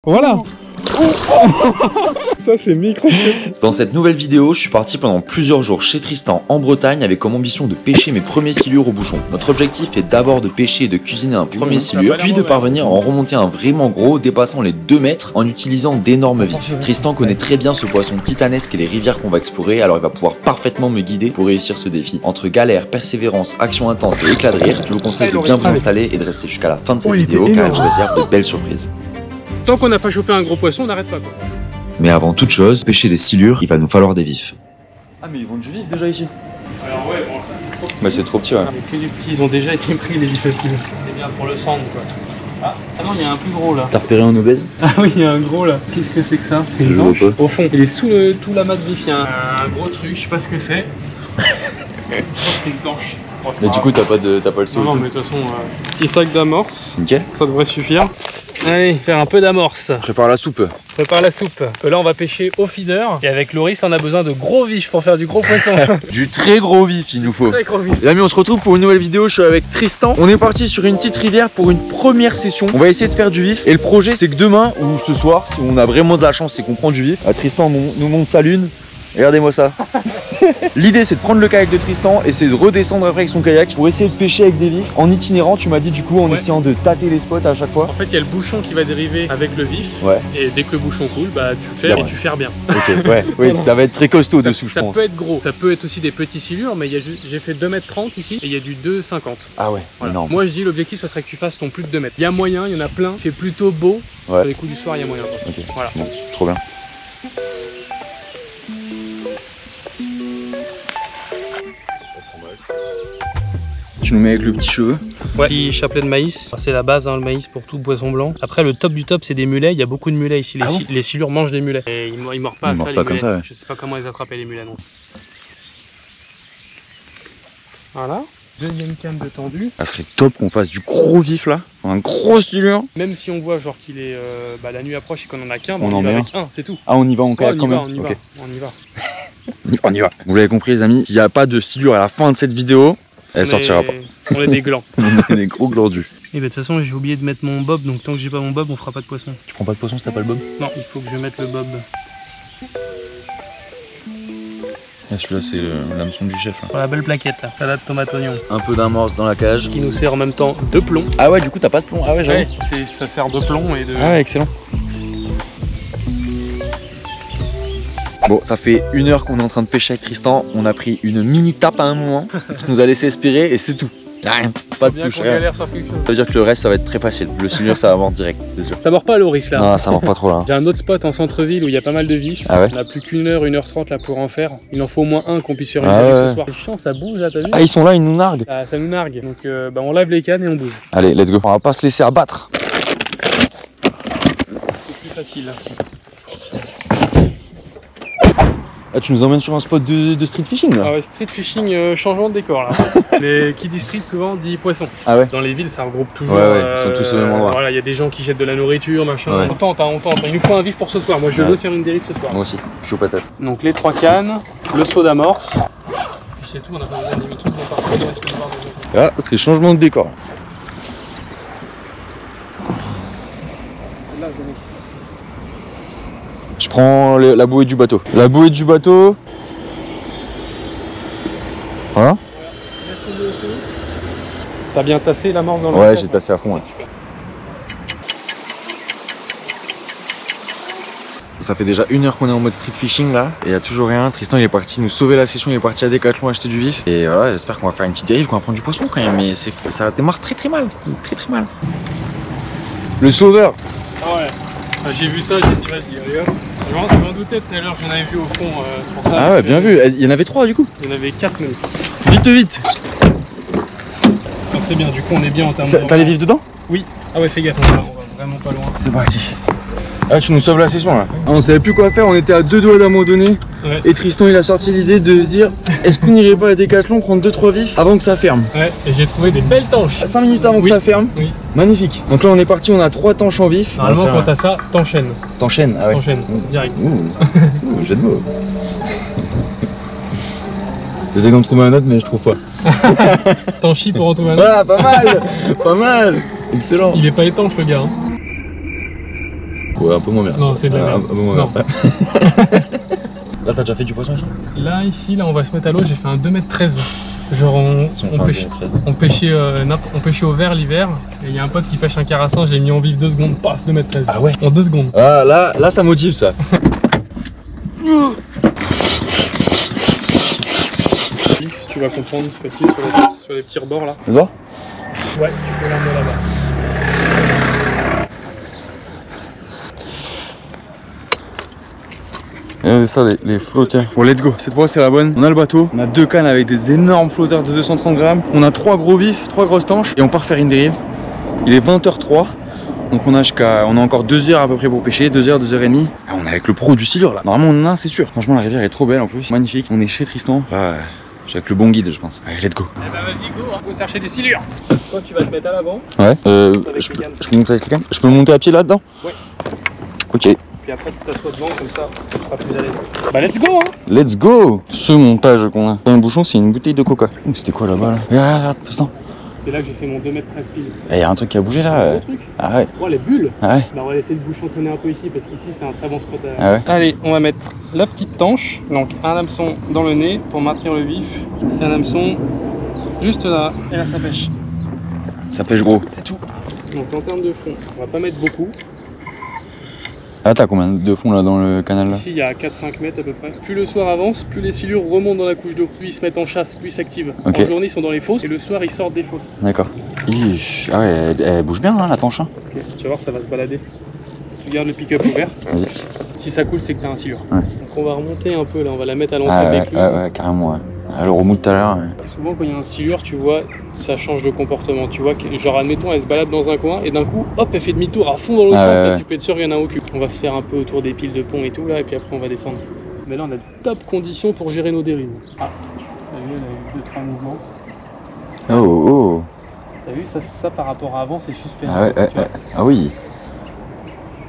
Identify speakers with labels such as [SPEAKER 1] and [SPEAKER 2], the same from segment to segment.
[SPEAKER 1] Voilà. Ça c'est micro.
[SPEAKER 2] Dans cette nouvelle vidéo, je suis parti pendant plusieurs jours chez Tristan en Bretagne avec comme ambition de pêcher mes premiers silures au bouchon. Notre objectif est d'abord de pêcher et de cuisiner un premier silure, puis de parvenir à en remonter un vraiment gros dépassant les 2 mètres en utilisant d'énormes vifs. Tristan connaît très bien ce poisson titanesque et les rivières qu'on va explorer, alors il va pouvoir parfaitement me guider pour réussir ce défi. Entre galère, persévérance, action intense et éclat de rire, je vous conseille de bien vous installer et de rester jusqu'à la fin de cette vidéo car elle vous réserve de belles surprises.
[SPEAKER 1] Tant qu'on n'a pas chopé un gros poisson, on n'arrête pas quoi.
[SPEAKER 2] Mais avant toute chose, pêcher des silures, il va nous falloir des vifs. Ah mais ils vendent du vif déjà ici.
[SPEAKER 1] Alors ouais, bon ça c'est trop petit.
[SPEAKER 2] Bah c'est trop petit ouais.
[SPEAKER 1] Ah, mais que des petits, ils ont déjà été pris les vifs aussi. C'est bien pour le sang quoi. Ah non, il y a un plus gros là.
[SPEAKER 2] T'as repéré un obèse?
[SPEAKER 1] Ah oui, il y a un gros là. Qu'est-ce que c'est que ça? C'est une planche au fond. Il est sous tout l'amas de vif, il y a un gros truc, je sais pas ce que c'est. Je crois que c'est une planche. Bon,
[SPEAKER 2] mais du coup t'as pas le saut.
[SPEAKER 1] Non mais de toute façon, petit sac d'amorce.
[SPEAKER 2] Nickel.
[SPEAKER 1] Ça devrait suffire. Allez, faire un peu d'amorce.
[SPEAKER 2] Prépare la soupe.
[SPEAKER 1] Prépare la soupe. Là on va pêcher au feeder. Et avec Loris on a besoin de gros vifs pour faire du gros poisson.
[SPEAKER 2] Du très gros vif il nous faut.
[SPEAKER 1] Très gros vif.
[SPEAKER 2] Les amis, on se retrouve pour une nouvelle vidéo. Je suis avec Tristan. On est parti sur une petite rivière pour une première session. On va essayer de faire du vif. Et le projet c'est que demain ou ce soir, si on a vraiment de la chance et qu'on prend du vif, Tristan nous montre sa lune. Regardez-moi ça. L'idée c'est de prendre le kayak de Tristan et c'est de redescendre après avec son kayak pour essayer de pêcher avec des vifs en itinérant. Tu m'as dit du coup en essayant de tâter les spots à chaque fois.
[SPEAKER 1] En fait il y a le bouchon qui va dériver avec le vif.
[SPEAKER 2] Ouais.
[SPEAKER 1] Et dès que le bouchon coule, bah tu le fais et tu ferres bien.
[SPEAKER 2] Ok, ouais, oui, ça va être très costaud dessous je pense.
[SPEAKER 1] Ça peut être gros, ça peut être aussi des petits silures, mais j'ai fait 2,30 m ici et il y a du 2,50 m.
[SPEAKER 2] Ah ouais,
[SPEAKER 1] voilà.
[SPEAKER 2] Énorme.
[SPEAKER 1] Moi je dis l'objectif ça serait que tu fasses ton plus de 2 mètres. Il y a moyen, il y en a plein, c'est plutôt beau.
[SPEAKER 2] Ouais.
[SPEAKER 1] Sur les coups du soir il y a moyen.
[SPEAKER 2] Ok,
[SPEAKER 1] voilà.
[SPEAKER 2] Bon, trop bien. Tu nous mets avec le petit cheveu.
[SPEAKER 1] Ouais. Petit chapelet de maïs, c'est la base hein, le maïs pour tout poisson blanc. Après le top du top c'est des mulets, il y a beaucoup de mulets ici. Les silures mangent des mulets. Et ils mordent pas, ça, les mulets. Ça, ouais. Je sais pas comment ils attrapaient les mulets non. Voilà. Deuxième canne de tendu.
[SPEAKER 2] Ça serait top qu'on fasse du gros vif là, un gros silure.
[SPEAKER 1] Même si on voit genre qu'il est la nuit approche et qu'on en a qu'un,
[SPEAKER 2] on en met
[SPEAKER 1] avec un, c'est tout.
[SPEAKER 2] Ah on y va en kayak quand même.
[SPEAKER 1] On y va.
[SPEAKER 2] On y va. Vous l'avez compris les amis, s'il n'y a pas de silure à la fin de cette vidéo, elle sortira pas.
[SPEAKER 1] On est des glands.
[SPEAKER 2] On est des gros glandus.
[SPEAKER 1] Et bah de toute façon j'ai oublié de mettre mon bob, donc tant que j'ai pas mon bob on fera pas de poisson.
[SPEAKER 2] Tu prends pas de poisson si t'as pas le bob?
[SPEAKER 1] Non, il faut que je mette le bob.
[SPEAKER 2] Ah, celui-là c'est l'hameçon du chef là.
[SPEAKER 1] Voilà, belle plaquette là, salade tomate oignon.
[SPEAKER 2] Un peu d'amorce dans la cage.
[SPEAKER 1] Qui nous sert en même temps de plomb.
[SPEAKER 2] Ah ouais, du coup t'as pas de plomb. Ah ouais, j'avoue.
[SPEAKER 1] Ouais, ça sert de plomb et de...
[SPEAKER 2] Ah ouais, excellent. Bon, ça fait 1 heure qu'on est en train de pêcher avec Tristan. On a pris une mini tape à un moment qui nous a laissé espérer et c'est tout. Rien, pas de touche, rien. Ça veut dire que le reste ça va être très facile. Le silure ça va mordre direct, c'est sûr.
[SPEAKER 1] Ça mord pas Loris là?
[SPEAKER 2] Non, ça mord pas trop là.
[SPEAKER 1] J'ai un autre spot en centre-ville où il y a pas mal de vifs.
[SPEAKER 2] Ah ouais?
[SPEAKER 1] On a plus qu'1 heure, 1h30 là pour en faire. Il en faut au moins un qu'on puisse faire une vidéo ce soir. C'est chiant, ça bouge là, t'as vu?
[SPEAKER 2] Ah, ils sont là, ils nous narguent.
[SPEAKER 1] Ah, ça nous nargue. Donc on lave les cannes et on bouge.
[SPEAKER 2] Allez, let's go. On va pas se laisser abattre.
[SPEAKER 1] C'est plus facile.
[SPEAKER 2] Ah, tu nous emmènes sur un spot de street fishing là?
[SPEAKER 1] Ah ouais, street fishing, changement de décor là. Mais qui dit street souvent dit poisson.
[SPEAKER 2] Ah ouais?
[SPEAKER 1] Dans les villes ça regroupe toujours.
[SPEAKER 2] Ouais, ils sont tous au même endroit.
[SPEAKER 1] Voilà, il y a des gens qui jettent de la nourriture, machin.
[SPEAKER 2] Ouais.
[SPEAKER 1] On tente. Il nous faut un vif pour ce soir. Moi je veux faire une dérive ce soir.
[SPEAKER 2] Moi aussi, chaud patate.
[SPEAKER 1] Donc les 3 cannes, le seau d'amorce. C'est tout, on a pas besoin de trucs, on part pas, il reste que de voir des
[SPEAKER 2] Ah, c'est changement de décor. Je prends la bouée du bateau. La bouée du bateau. Voilà.
[SPEAKER 1] T'as bien tassé l'amorce dans le
[SPEAKER 2] Ouais, j'ai tassé à fond. Ouais. Ça fait déjà 1 heure qu'on est en mode street fishing là et il n'y a toujours rien. Tristan il est parti nous sauver la session, il est parti à Decathlon acheter du vif. Et voilà, j'espère qu'on va faire une petite dérive, qu'on va prendre du poisson quand même. Mais ça démarre très mal. Très mal. Le sauveur.
[SPEAKER 1] Ah ouais. J'ai vu ça, j'ai dit vas-y, allez hop. Je m'en doutais tout à l'heure, j'en avais vu au fond, c'est pour ça.
[SPEAKER 2] Ah ouais, bien vu. Il y en avait 3 du coup.
[SPEAKER 1] Il y en avait 4 même.
[SPEAKER 2] Vite.
[SPEAKER 1] C'est bien, du coup on est bien en termes de...
[SPEAKER 2] T'as les vifs dedans?
[SPEAKER 1] Oui. Ah ouais, fais gaffe, on va vraiment pas loin.
[SPEAKER 2] C'est parti. Ah, tu nous sauves la session là. On savait plus quoi faire, on était à 2 doigts d'abandonner. Ouais. Et Tristan il a sorti l'idée de se dire est-ce qu'on n'irait pas à Decathlon prendre 2-3 vifs avant que ça ferme?
[SPEAKER 1] Ouais, et j'ai trouvé des belles tanches.
[SPEAKER 2] 5 minutes avant que ça ferme. Oui. Magnifique. Donc là on est parti, on a 3 tanches en vif.
[SPEAKER 1] Normalement quand t'as ça, t'enchaînes.
[SPEAKER 2] T'enchaînes, ah ouais.
[SPEAKER 1] T'enchaînes, direct.
[SPEAKER 2] Ouh, j'ai de mots. J'essaie d'en trouver un autre mais je trouve pas.
[SPEAKER 1] T'en chies pour en trouver un autre.
[SPEAKER 2] Voilà, pas mal. Pas mal. Excellent.
[SPEAKER 1] Il est pas étanche le gars. Hein.
[SPEAKER 2] Ouais, un peu moins bien.
[SPEAKER 1] Non, c'est de la merde.
[SPEAKER 2] Un peu moins bien. Là, t'as déjà fait du poisson ici?
[SPEAKER 1] Là, on va se mettre à l'eau. J'ai fait un 2,13 m. Genre, on pêchait au vert l'hiver. Et il y a un pote qui pêche un carassin. J'ai mis en vif 2 secondes. Paf, 2,13 m.
[SPEAKER 2] Ah ouais?
[SPEAKER 1] En 2 secondes.
[SPEAKER 2] Ah, là, ça motive ça.
[SPEAKER 1] Tu vas comprendre ce fois-ci sur les petits rebords là.
[SPEAKER 2] Tu vois?
[SPEAKER 1] Ouais, tu peux l'emmener là-bas.
[SPEAKER 2] Regardez ça, les flotteurs. Bon, let's go, cette fois c'est la bonne. On a le bateau, on a 2 cannes avec des énormes flotteurs de 230 grammes. On a 3 gros vifs, 3 grosses tanches et on part faire une dérive. Il est 20h03. Donc on a encore 2 heures à peu près pour pêcher, 2 heures, 2 heures et demie. Ah, on est avec le pro du silure là. Normalement on en a, c'est sûr. Franchement la rivière est trop belle en plus, magnifique. On est chez Tristan. Là, je suis avec le bon guide je pense. Allez, let's go.
[SPEAKER 1] Eh bah vas-y go, hein. Faut chercher des silures. Toi tu vas te mettre à l'avant.
[SPEAKER 2] Ouais. Je peux monter avec les cannes. Je peux monter à pied là-dedans? Ouais. Ok.
[SPEAKER 1] Puis après tu t'assois devant comme ça, tu seras plus à l'aise. Bah let's go hein.
[SPEAKER 2] Let's go. Ce montage qu'on a. Dans le bouchon c'est une bouteille de coca. C'était quoi là-bas là? Regarde, Tristan.
[SPEAKER 1] C'est là que j'ai fait mon 2,13 m pile.
[SPEAKER 2] Il y a un truc qui a bougé là. Ah ouais.
[SPEAKER 1] Oh les bulles.
[SPEAKER 2] Ah ouais.
[SPEAKER 1] Bah, on va laisser le bouchon traîner un peu ici parce qu'ici c'est un très bon spot.
[SPEAKER 2] Ah ouais.
[SPEAKER 1] Allez, on va mettre la petite tanche. Donc un hameçon dans le nez pour maintenir le vif. Et un hameçon juste là. Et là ça pêche.
[SPEAKER 2] Ça pêche gros.
[SPEAKER 1] C'est tout. Donc en termes de fond, on va pas mettre beaucoup.
[SPEAKER 2] Ah t'as combien de fond là dans le canal là?
[SPEAKER 1] Ici il y a 4-5 mètres à peu près. Plus le soir avance, plus les silures remontent dans la couche d'eau. Plus ils se mettent en chasse, plus ils s'activent.
[SPEAKER 2] Okay.
[SPEAKER 1] En journée ils sont dans les fosses et le soir ils sortent des fosses.
[SPEAKER 2] D'accord. Ah ouais, elle bouge bien hein, la tanche. Hein.
[SPEAKER 1] Okay. Tu vas voir ça va se balader. Tu gardes le pick-up ouvert.
[SPEAKER 2] Vas-y.
[SPEAKER 1] Si ça coule c'est que t'as un silure.
[SPEAKER 2] Ouais.
[SPEAKER 1] Donc on va remonter un peu là, on va la mettre à l'entrée des l'écluse.
[SPEAKER 2] Ouais, carrément ouais. Le remous de tout à l'heure. Ouais.
[SPEAKER 1] Souvent quand il y a un silure, tu vois, ça change de comportement. Tu vois, genre admettons, elle se balade dans un coin et d'un coup, hop, elle fait demi-tour à fond dans l'autre sens. Tu peux être sûr qu'il y en a un au cul. On va se faire un peu autour des piles de pont et tout là, et puis après on va descendre. Mais là on a de top conditions pour gérer nos dérives. Ah, t'as vu, elle a eu 2-3 mouvements.
[SPEAKER 2] Oh.
[SPEAKER 1] T'as vu, ça par rapport à avant, c'est suspect.
[SPEAKER 2] Ah ouais, ah oui.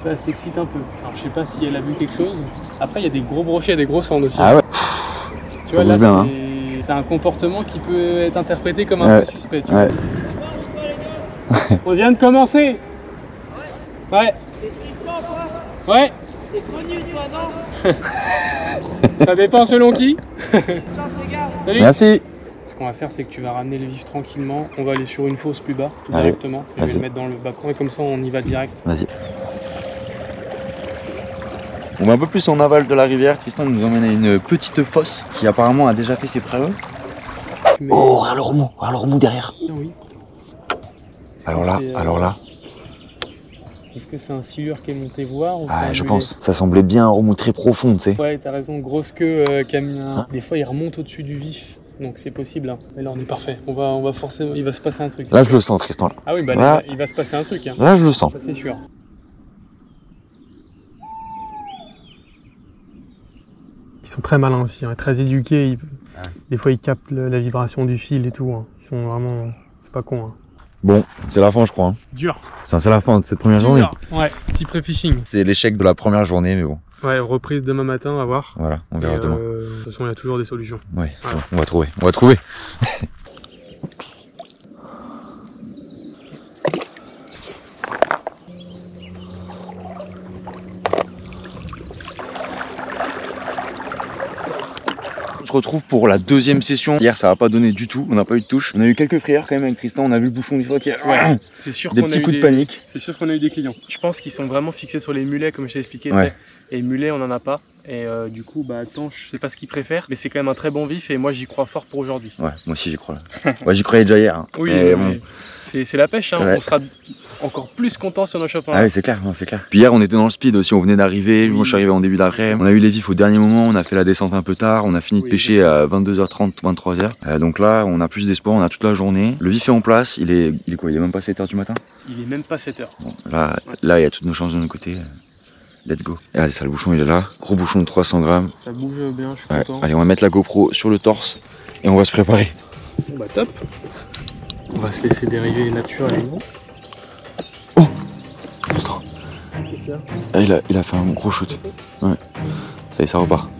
[SPEAKER 1] Ça s'excite un peu. Alors je sais pas si elle a vu quelque chose. Après il y a des gros brochets et des gros sandes aussi.
[SPEAKER 2] Ah ouais.
[SPEAKER 1] Tu vois, là, bien, c'est un comportement qui peut être interprété comme un peu suspect. Tu vois. On vient de commencer. Ouais.
[SPEAKER 3] T'es Tristan toi?
[SPEAKER 1] Ouais.
[SPEAKER 3] T'es connu toi non?
[SPEAKER 1] Ça dépend selon qui.
[SPEAKER 3] Chance les gars.
[SPEAKER 1] Salut.
[SPEAKER 2] Merci.
[SPEAKER 1] Ce qu'on va faire c'est que tu vas ramener le vif tranquillement. On va aller sur une fosse plus bas
[SPEAKER 2] Allez.
[SPEAKER 1] directement. Je vais le mettre dans le bas coin et comme ça on y va direct.
[SPEAKER 2] Vas-y. On va un peu plus en aval de la rivière. Tristan nous emmène à une petite fosse qui apparemment a déjà fait ses preuves. Mais... Oh, regarde le remous derrière.
[SPEAKER 1] Oui.
[SPEAKER 2] Alors là.
[SPEAKER 1] Est-ce que c'est un silure qui est monté voir ou
[SPEAKER 2] je pense. Ça semblait bien un remous très profond, tu sais.
[SPEAKER 1] Ouais, t'as raison. Grosse queue qui a mis un... Des fois, il remonte au-dessus du vif. Donc c'est possible. Hein. Mais là, on est parfait. On va forcément... Il va se passer un truc.
[SPEAKER 2] Là, je le sens, Tristan. Là.
[SPEAKER 1] Ah oui, bah là, il va se passer un truc. Hein.
[SPEAKER 2] Là, je le sens.
[SPEAKER 1] Ça, c'est sûr. Ils sont très malins aussi, hein, très éduqués. Des fois, ils captent la vibration du fil et tout. Hein. Ils sont vraiment... C'est pas con. Hein.
[SPEAKER 2] Bon, c'est la fin, je crois. Hein.
[SPEAKER 1] Dur.
[SPEAKER 2] C'est la fin de cette première journée.
[SPEAKER 1] Ouais, petit pré-fishing.
[SPEAKER 2] C'est l'échec de la première journée, mais bon.
[SPEAKER 1] Ouais, reprise demain matin, on va voir.
[SPEAKER 2] Voilà, on verra demain.
[SPEAKER 1] De toute façon, il y a toujours des solutions.
[SPEAKER 2] Ouais, voilà. On va trouver. On se retrouve pour la deuxième session. Hier ça n'a pas donné du tout, on n'a pas eu de touche. On a eu quelques frayeurs quand même avec Tristan, on a vu le bouchon des fois qui a
[SPEAKER 1] c'est sûr
[SPEAKER 2] des petits coups de panique.
[SPEAKER 1] C'est sûr qu'on a eu des clients. Je pense qu'ils sont vraiment fixés sur les mulets comme je t'ai expliqué. Et mulets on n'en a pas. Et du coup tanche je sais pas ce qu'ils préfèrent. Mais c'est quand même un très bon vif et moi j'y crois fort pour aujourd'hui. Ouais,
[SPEAKER 2] moi aussi j'y crois. Moi j'y croyais déjà hier. Hein.
[SPEAKER 1] Oui, c'est la pêche, hein. On sera encore plus content sur nos chopins.
[SPEAKER 2] Ah oui, c'est clair, c'est clair. Puis hier on était dans le speed aussi, on venait d'arriver, moi je suis arrivé en début d'après. On a eu les vifs au dernier moment, on a fait la descente un peu tard, on a fini de pêcher à 22h30, 23h. Donc là on a plus d'espoir, on a toute la journée. Le vif est en place, il est quoi? Il est même pas 7h du matin? Il est même pas 7h. Bon, là il y a toutes nos chances de notre côté. Let's go. Et regardez ça, le bouchon il est là, gros bouchon de 300 grammes.
[SPEAKER 1] Ça bouge bien, je suis content.
[SPEAKER 2] Allez, on va mettre la GoPro sur le torse et on va se préparer.
[SPEAKER 1] Bon bah top. On va se laisser dériver naturellement.
[SPEAKER 2] Oh, Tristan. Il a fait un gros shoot. Ouais. Ça y est, ça repart.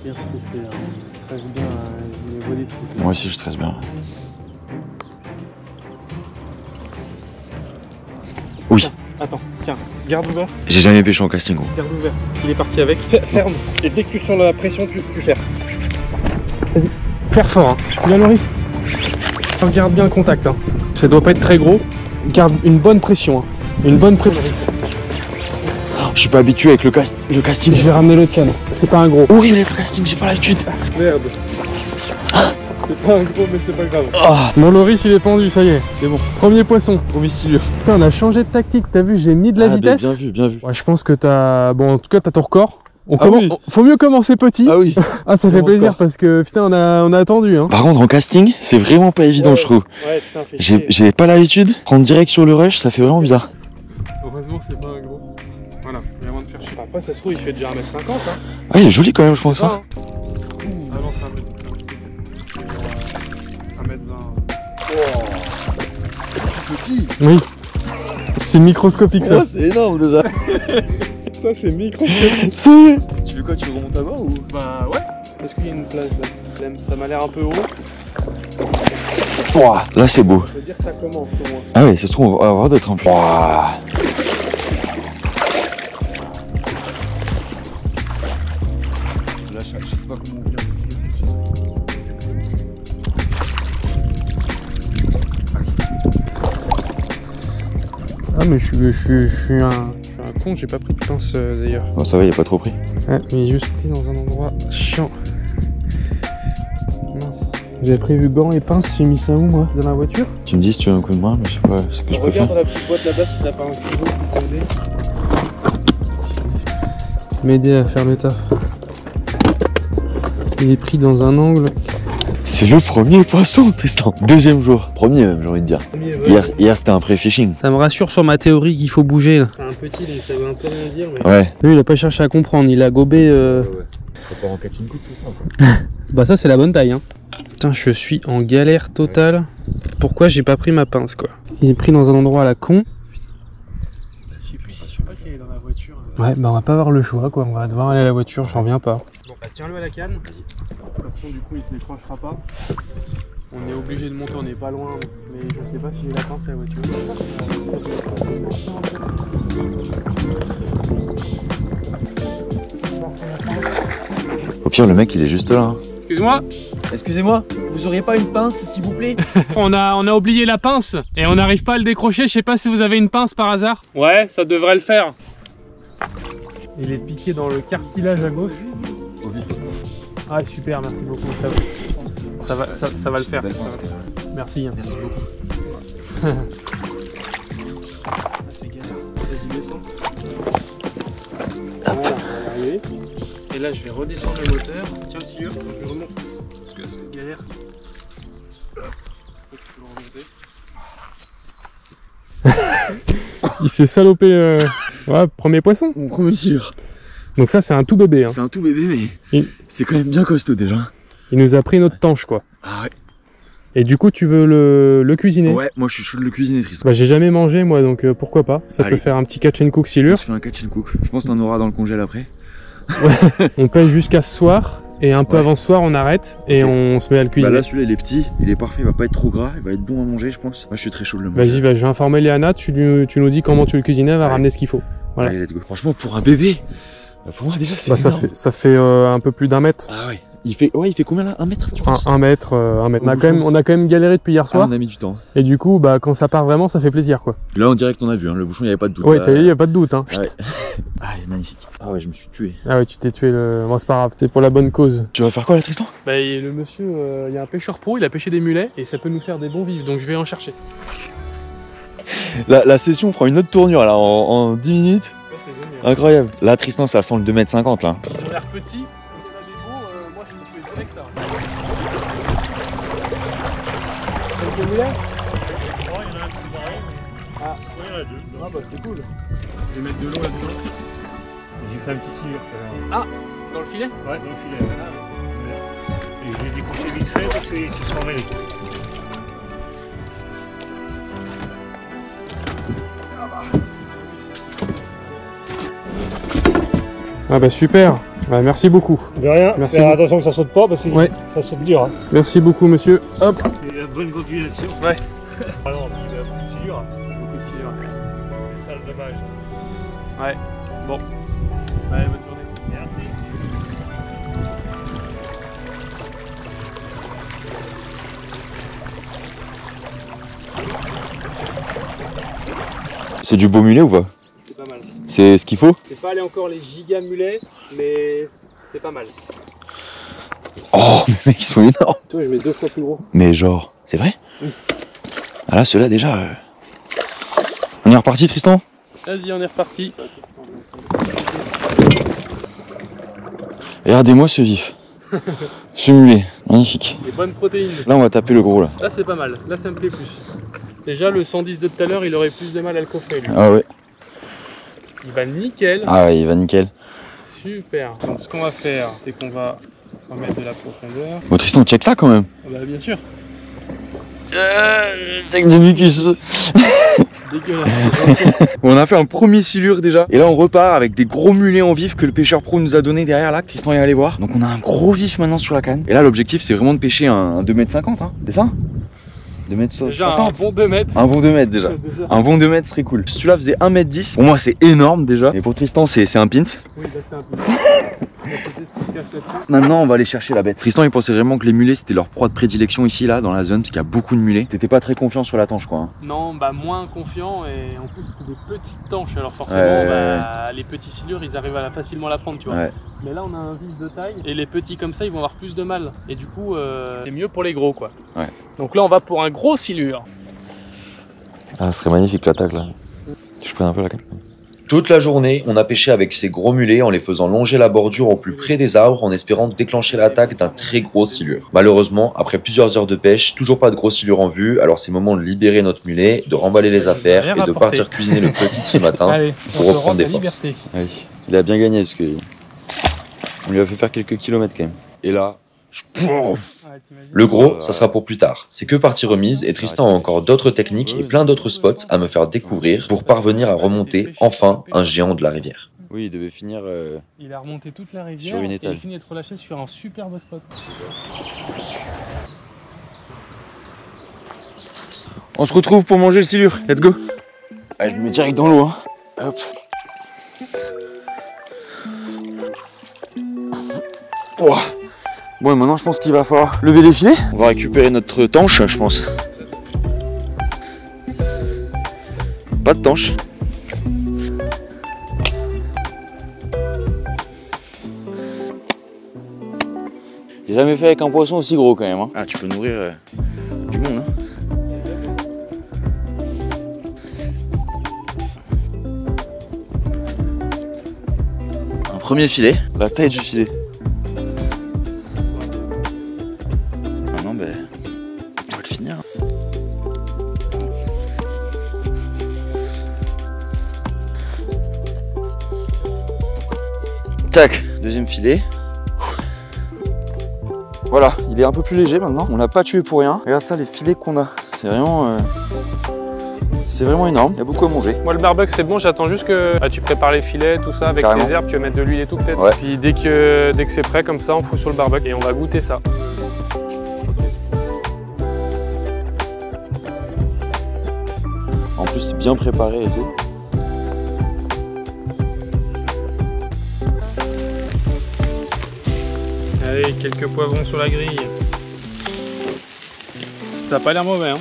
[SPEAKER 1] C'est très bien.
[SPEAKER 2] Moi aussi, je stresse bien. Oui.
[SPEAKER 1] Attends, tiens, garde ouvert.
[SPEAKER 2] J'ai jamais pêché en casting, gros.
[SPEAKER 1] Garde ouvert. Il est parti avec. Ferme. Et dès que tu sens la pression, tu fermes. Vas-y. Ferme fort, hein. Bien, Loris. Garde bien le contact, hein. Ça doit pas être très gros. Garde une bonne pression, hein. Une bonne pression.
[SPEAKER 2] Je suis pas habitué avec le casting.
[SPEAKER 1] Je vais ramener l'autre canne. C'est pas un gros.
[SPEAKER 2] Horrible avec le casting, j'ai pas l'habitude.
[SPEAKER 1] Merde. C'est pas un gros, mais c'est pas grave. Mon Loris, il est pendu, ça y est.
[SPEAKER 2] C'est bon.
[SPEAKER 1] Premier poisson.
[SPEAKER 2] Premier silure.
[SPEAKER 1] Putain, on a changé de tactique. T'as vu, j'ai mis de la vitesse.
[SPEAKER 2] Bien vu, bien vu.
[SPEAKER 1] Ouais, je pense que t'as. Bon, en tout cas, t'as ton record.
[SPEAKER 2] Oui.
[SPEAKER 1] Faut mieux commencer petit.
[SPEAKER 2] Ah oui.
[SPEAKER 1] Ah, ça fait
[SPEAKER 2] Ton
[SPEAKER 1] plaisir
[SPEAKER 2] record.
[SPEAKER 1] parce que putain, on a attendu. Hein.
[SPEAKER 2] Par contre, en casting, c'est vraiment pas évident, je trouve.
[SPEAKER 1] Ouais, putain, fait chier.
[SPEAKER 2] J'ai pas l'habitude. Prendre direct sur le rush, ça fait vraiment bizarre.
[SPEAKER 1] Heureusement, c'est pas un gros. Voilà, il y a moins de faire chier. Après, ça se trouve, il fait déjà 1m50. Hein.
[SPEAKER 2] Ah, il est joli quand même, je pense. Hein.
[SPEAKER 1] Ah non, c'est 1m20. 1m20.
[SPEAKER 2] Petit.
[SPEAKER 1] Oui. C'est microscopique ça.
[SPEAKER 2] Oh, c'est énorme déjà.
[SPEAKER 1] Ça, c'est microscopique.
[SPEAKER 2] C'est. Tu veux quoi? Tu remontes à bord ou?
[SPEAKER 1] Bah ouais. Est-ce qu'il y a une place là? Ça m'a l'air un peu haut.
[SPEAKER 2] Ouah, là, c'est beau.
[SPEAKER 1] Ça veut dire que ça commence au moins.
[SPEAKER 2] Ah oui, ça se trouve, on va avoir d'autres en plus. Ouah. Là, je sais pas comment on vient.
[SPEAKER 1] Ah mais je suis un con, j'ai pas pris de pince d'ailleurs.
[SPEAKER 2] Bon, ça va, il a pas trop pris.
[SPEAKER 1] Ouais, mais il est juste pris dans un endroit chiant. Mince. J'avais prévu gants et pince, j'ai mis ça où moi? Dans la voiture?
[SPEAKER 2] Tu me dis si tu veux un coup de main, mais je sais pas ce que je peux faire.
[SPEAKER 1] Regarde la petite boîte là-bas si t'as pas un stylo pour t'aider. M'aider à faire le taf. Il est pris dans un angle.
[SPEAKER 2] C'est le premier poisson, Tristan. Deuxième jour. Premier même, j'ai envie de dire. Hier c'était un pré-fishing.
[SPEAKER 1] Ça me rassure sur ma théorie qu'il faut bouger là. C'est un petit donc ça veut un peu rien dire mais...
[SPEAKER 2] Ouais.
[SPEAKER 1] Lui il a pas cherché à comprendre, il a gobé
[SPEAKER 2] Faut pas en catch une coupe, Tristan.
[SPEAKER 1] Bah ça c'est la bonne taille hein. Putain je suis en galère totale. Pourquoi j'ai pas pris ma pince quoi? Il est pris dans un endroit à la con. Je sais pas s'il est dans la voiture. Ouais bah on va pas avoir le choix quoi, on va devoir aller à la voiture, j'en reviens pas. Bon bah tiens-le à la canne. De toute façon du coup il se décrochera pas. On est obligé de monter, on n'est pas loin, mais je sais pas si j'ai la pince à la voiture.
[SPEAKER 2] Au pire, le mec il est juste là. Hein.
[SPEAKER 1] Excuse-moi.
[SPEAKER 4] Excusez-moi, vous auriez pas une pince s'il vous plaît?
[SPEAKER 1] on a oublié la pince et on n'arrive pas à le décrocher. Je sais pas si vous avez une pince par hasard. Ouais, ça devrait le faire. Il est piqué dans le cartilage à gauche. Ah super, merci beaucoup. Ça va le faire. Merci. Hein. Merci beaucoup. C'est galère. Vas-y, descends. Voilà, on va arriver. Et là, je vais redescendre le moteur. Tiens, le silure, je remonte. Parce que c'est galère. Il s'est salopé. Ouais, premier poisson.
[SPEAKER 2] Mon premier silure.
[SPEAKER 1] Donc ça, c'est un tout bébé. Hein.
[SPEAKER 2] C'est un tout bébé, mais c'est quand même bien costaud déjà.
[SPEAKER 1] Il nous a pris notre tanche, quoi.
[SPEAKER 2] Ah ouais.
[SPEAKER 1] Et du coup, tu veux le cuisiner?
[SPEAKER 2] Ouais, moi je suis chaud de le cuisiner, Tristan.
[SPEAKER 1] Bah, j'ai jamais mangé, moi, donc pourquoi pas. Ça
[SPEAKER 2] Allez.
[SPEAKER 1] peut faire un petit catch and cook silure.
[SPEAKER 2] On se fait un catch and cook. Je pense que t'en auras dans le congèle après.
[SPEAKER 1] Ouais. On pêche jusqu'à ce soir. Et un peu avant ce soir, on arrête et
[SPEAKER 2] Ok.
[SPEAKER 1] on se met à le cuisiner.
[SPEAKER 2] Bah là, celui-là il est petit, il est parfait, il va pas être trop gras, il va être bon à manger, je pense. Moi je suis très chaud de le manger.
[SPEAKER 1] Vas-y, je vais informer Léana, tu nous dis comment tu le cuisines, elle va
[SPEAKER 2] Allez.
[SPEAKER 1] ramener ce qu'il faut. Voilà.
[SPEAKER 2] Allez, let's go. Franchement, pour un bébé, bah, pour moi déjà c'est
[SPEAKER 1] Bah,
[SPEAKER 2] énorme.
[SPEAKER 1] ça fait un peu plus d'1 mètre.
[SPEAKER 2] Ah ouais. Il fait combien là? 1 mètre tu penses?
[SPEAKER 1] 1 mètre, 1 mètre.
[SPEAKER 2] Au
[SPEAKER 1] On a quand même galéré depuis hier
[SPEAKER 2] Ah,
[SPEAKER 1] soir.
[SPEAKER 2] on a mis du temps.
[SPEAKER 1] Et du coup, bah, quand ça part vraiment, ça fait plaisir, quoi.
[SPEAKER 2] Là, on dirait qu'on a vu, hein. Le bouchon, il n'y avait pas de doute.
[SPEAKER 1] Ouais,
[SPEAKER 2] Là,
[SPEAKER 1] t'as vu, y a pas de doute, hein.
[SPEAKER 2] Ah ouais. Ah, il est magnifique. Ah ouais, je me suis tué.
[SPEAKER 1] Ah ouais, tu t'es tué le... Bon, c'est pas grave, c'est pour la bonne cause.
[SPEAKER 2] Tu vas faire quoi là, Tristan?
[SPEAKER 1] Bah, et le monsieur, il y a un pêcheur pro, il a pêché des mulets et ça peut nous faire des bons vifs, donc je vais en chercher.
[SPEAKER 2] La session prend une autre tournure là, en 10 minutes.
[SPEAKER 1] Ça, c'est génial.
[SPEAKER 2] Incroyable. Là, Tristan, ça sent le 2,50 m là.
[SPEAKER 1] Ils ont l'air petits. Moi, je me fais direct ça. Quelques mulets?
[SPEAKER 3] Oh, il y en a un qui pareil, mais...
[SPEAKER 1] Ah.
[SPEAKER 3] Ouais, il y en a deux.
[SPEAKER 1] Ah bah c'est cool. Je vais mettre de l'eau là-dedans.
[SPEAKER 3] J'ai fait un petit silure tout à l'heure.
[SPEAKER 1] Dans le filet?
[SPEAKER 3] Ouais, dans le filet. Et je l'ai décroché vite fait parce qu'ils se sont mêlés.
[SPEAKER 1] Ah bah super. Bah, merci beaucoup.
[SPEAKER 3] De rien.
[SPEAKER 1] Merci.
[SPEAKER 3] Faire attention que ça saute pas parce que ça saute dur. Hein.
[SPEAKER 1] Merci beaucoup, monsieur. Hop.
[SPEAKER 3] Et la bonne continuation.
[SPEAKER 1] Ouais.
[SPEAKER 3] Ah non, il a beaucoup de silure.
[SPEAKER 1] Beaucoup de silure.
[SPEAKER 3] C'est ça le dommage.
[SPEAKER 1] Ouais. Bon. Allez, bonne journée.
[SPEAKER 3] Merci.
[SPEAKER 2] C'est du beau mulet ou pas?
[SPEAKER 1] C'est pas mal.
[SPEAKER 2] C'est ce qu'il faut?
[SPEAKER 1] C'est pas aller encore les giga mulets, mais c'est pas mal.
[SPEAKER 2] Oh, mais mec, ils sont énormes.
[SPEAKER 1] Toi, je mets 2 fois plus gros.
[SPEAKER 2] Mais genre, c'est vrai?
[SPEAKER 1] Oui.
[SPEAKER 2] Ah là, ceux-là déjà. On est reparti, Tristan?
[SPEAKER 1] Vas-y, on est reparti.
[SPEAKER 2] Regardez-moi ce vif. Ce mulet, magnifique.
[SPEAKER 1] Des bonnes protéines.
[SPEAKER 2] Là, on va taper le gros là.
[SPEAKER 1] Là, c'est pas mal. Là, ça me plaît plus. Déjà, le 110 de tout à l'heure, il aurait plus de mal à le coffrer, lui.
[SPEAKER 2] Ah ouais.
[SPEAKER 1] Il va nickel.
[SPEAKER 2] Ah ouais, il va nickel.
[SPEAKER 1] Super. Donc, ce qu'on va faire, c'est qu'on va remettre de la profondeur.
[SPEAKER 2] Bon, Tristan, check ça quand même.
[SPEAKER 1] Bah, bien sûr.
[SPEAKER 2] Check des mucus.
[SPEAKER 1] Dégueulasse.
[SPEAKER 2] On a fait un premier silure déjà. Et là, on repart avec des gros mulets en vif que le pêcheur pro nous a donné derrière là. Tristan est allé voir. Donc, on a un gros vif maintenant sur la canne. Et là, l'objectif, c'est vraiment de pêcher un 2,50 m. Hein. C'est ça? 2,50 m.
[SPEAKER 1] Déjà, un bon 2 mètres.
[SPEAKER 2] Un bon 2 mètres déjà. Un bon 2 mètres serait cool. Celui-là faisait 1,10 m. Pour moi, c'est énorme déjà. Et pour Tristan, c'est un pins.
[SPEAKER 1] Oui, bah, c'est un peu.
[SPEAKER 2] Maintenant, on va aller chercher la bête. Tristan, il pensait vraiment que les mulets, c'était leur proie de prédilection ici, là, dans la zone, parce qu'il y a beaucoup de mulets. T'étais pas très confiant sur la tanche, quoi. Hein.
[SPEAKER 1] Non, bah moins confiant et en plus c'est des petites tanches. Alors forcément, bah, les petits silures, ils arrivent à facilement la prendre, tu vois.
[SPEAKER 2] Ouais.
[SPEAKER 1] Mais là, on a un vif de taille et les petits comme ça, ils vont avoir plus de mal. Et du coup, c'est mieux pour les gros, quoi.
[SPEAKER 2] Ouais.
[SPEAKER 1] Donc là, on va pour un gros silure.
[SPEAKER 2] Ah, ce serait magnifique l'attaque là. Je prends un peu la canne.
[SPEAKER 5] Toute la journée, on a pêché avec ces gros mulets en les faisant longer la bordure au plus près des arbres en espérant déclencher l'attaque d'un très gros silure. Malheureusement, après plusieurs heures de pêche, toujours pas de gros silure en vue, alors c'est le moment de libérer notre mulet, de remballer les affaires et de partir cuisiner le petit ce matin.
[SPEAKER 1] Allez,
[SPEAKER 5] pour reprendre des forces.
[SPEAKER 2] Oui. Il a bien gagné parce que on lui a fait faire quelques kilomètres quand même. Et là,
[SPEAKER 5] le gros, ça sera pour plus tard. C'est que partie remise et Tristan a encore d'autres techniques et plein d'autres spots à me faire découvrir pour parvenir à remonter enfin un géant de la rivière.
[SPEAKER 2] oui, il devait finir.
[SPEAKER 1] Il a remonté toute la rivière
[SPEAKER 2] Sur une
[SPEAKER 1] et
[SPEAKER 2] étale.
[SPEAKER 1] il finit d'être relâché sur un superbe spot.
[SPEAKER 2] On se retrouve pour manger le silure. Let's go. Allez, je me mets direct dans l'eau. Hein. Hop. Oh. Bon, et maintenant je pense qu'il va falloir lever les filets. On va récupérer notre tanche, je pense. Pas de tanche. J'ai jamais fait avec un poisson aussi gros quand même. Hein. Ah, tu peux nourrir du monde. Hein. Un premier filet, la taille du filet. Maintenant, ben, on va le finir. Tac, deuxième filet. Voilà, il est un peu plus léger maintenant. On l'a pas tué pour rien. Regarde ça, les filets qu'on a. C'est vraiment énorme. Il y a beaucoup à manger.
[SPEAKER 1] Moi, le barbecue, c'est bon. J'attends juste que tu prépares les filets, tout ça, avec
[SPEAKER 2] Carrément.
[SPEAKER 1] les herbes. Tu veux mettre de l'huile et tout, peut-être.
[SPEAKER 2] Ouais.
[SPEAKER 1] Puis dès que c'est prêt, comme ça, on fout sur le barbecue et on va goûter ça.
[SPEAKER 2] En plus, c'est bien préparé et tout.
[SPEAKER 1] Allez, quelques poivrons sur la grille. Ça a pas l'air mauvais, hein.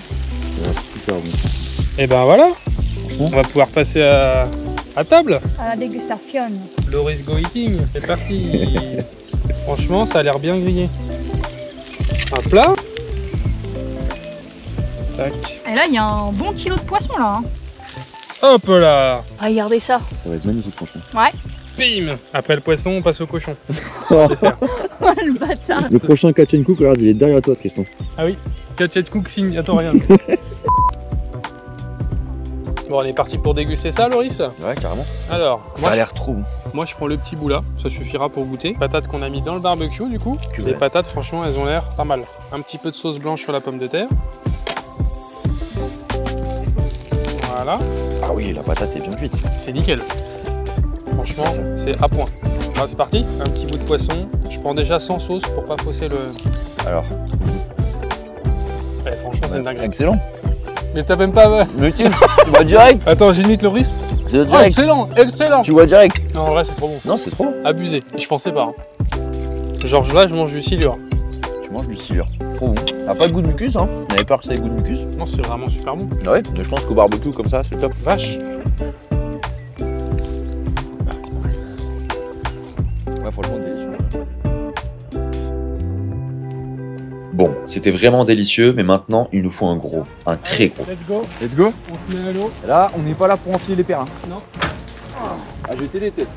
[SPEAKER 2] C'est super bon.
[SPEAKER 1] Et ben voilà, on va pouvoir passer à table.
[SPEAKER 6] À la dégustation.
[SPEAKER 1] Loris Go Eating, c'est parti. Franchement, ça a l'air bien grillé. Un plat. Tac.
[SPEAKER 6] Et là, il y a un bon kilo de poisson là. Hein.
[SPEAKER 1] Hop là.
[SPEAKER 6] Regardez ça.
[SPEAKER 2] Ça va être magnifique, franchement.
[SPEAKER 6] Ouais.
[SPEAKER 1] Bim. Après le poisson, on passe au cochon. Dessert.
[SPEAKER 6] Le bâtard.
[SPEAKER 4] Le prochain catch and cook, regarde, il est derrière toi, Tristan.
[SPEAKER 1] Ah oui, catch and cook signe, attends rien. Bon, on est parti pour déguster ça, Loris.
[SPEAKER 2] Ouais, carrément.
[SPEAKER 1] Alors,
[SPEAKER 2] Ça a l'air trop bon.
[SPEAKER 1] moi je prends le petit bout là, ça suffira pour goûter. Patates qu'on a mis dans le barbecue du coup.
[SPEAKER 2] Que
[SPEAKER 1] Les
[SPEAKER 2] ouais.
[SPEAKER 1] patates, franchement, elles ont l'air pas mal. Un petit peu de sauce blanche sur la pomme de terre. Voilà,
[SPEAKER 2] Ah oui, la patate est bien cuite.
[SPEAKER 1] c'est nickel. Franchement, c'est à point. Ah, c'est parti. Un petit bout de poisson. Je prends déjà sans sauce pour pas fausser le...
[SPEAKER 2] Alors,
[SPEAKER 1] Ouais, franchement, c'est une dinguerie.
[SPEAKER 2] excellent.
[SPEAKER 1] Mais t'as même pas...
[SPEAKER 2] Mais tiens, tu vois direct.
[SPEAKER 1] Attends, j'imite le riz.
[SPEAKER 2] C'est
[SPEAKER 1] Oh,
[SPEAKER 2] direct.
[SPEAKER 1] excellent, excellent.
[SPEAKER 2] Tu vois direct.
[SPEAKER 1] Non, en vrai, c'est trop bon.
[SPEAKER 2] Non, c'est trop bon.
[SPEAKER 1] Abusé. Je pensais pas. Hein. Genre là, je mange du silure.
[SPEAKER 2] Tu manges du silure. Trop bon. Ça a pas de goût de mucus, hein. On avait peur que ça ait goût de mucus.
[SPEAKER 1] Non, c'est vraiment super bon.
[SPEAKER 2] Ouais, mais je pense qu'au barbecue comme ça, c'est top.
[SPEAKER 1] Vache.
[SPEAKER 2] Ouais, franchement, délicieux.
[SPEAKER 5] Bon, c'était vraiment délicieux, mais maintenant, il nous faut un gros, un très gros.
[SPEAKER 1] Let's go.
[SPEAKER 4] Let's go.
[SPEAKER 1] On se met à l'eau.
[SPEAKER 4] Là, on n'est pas là pour enfiler les périns.
[SPEAKER 1] Non.
[SPEAKER 4] Ah, j'ai été les têtes.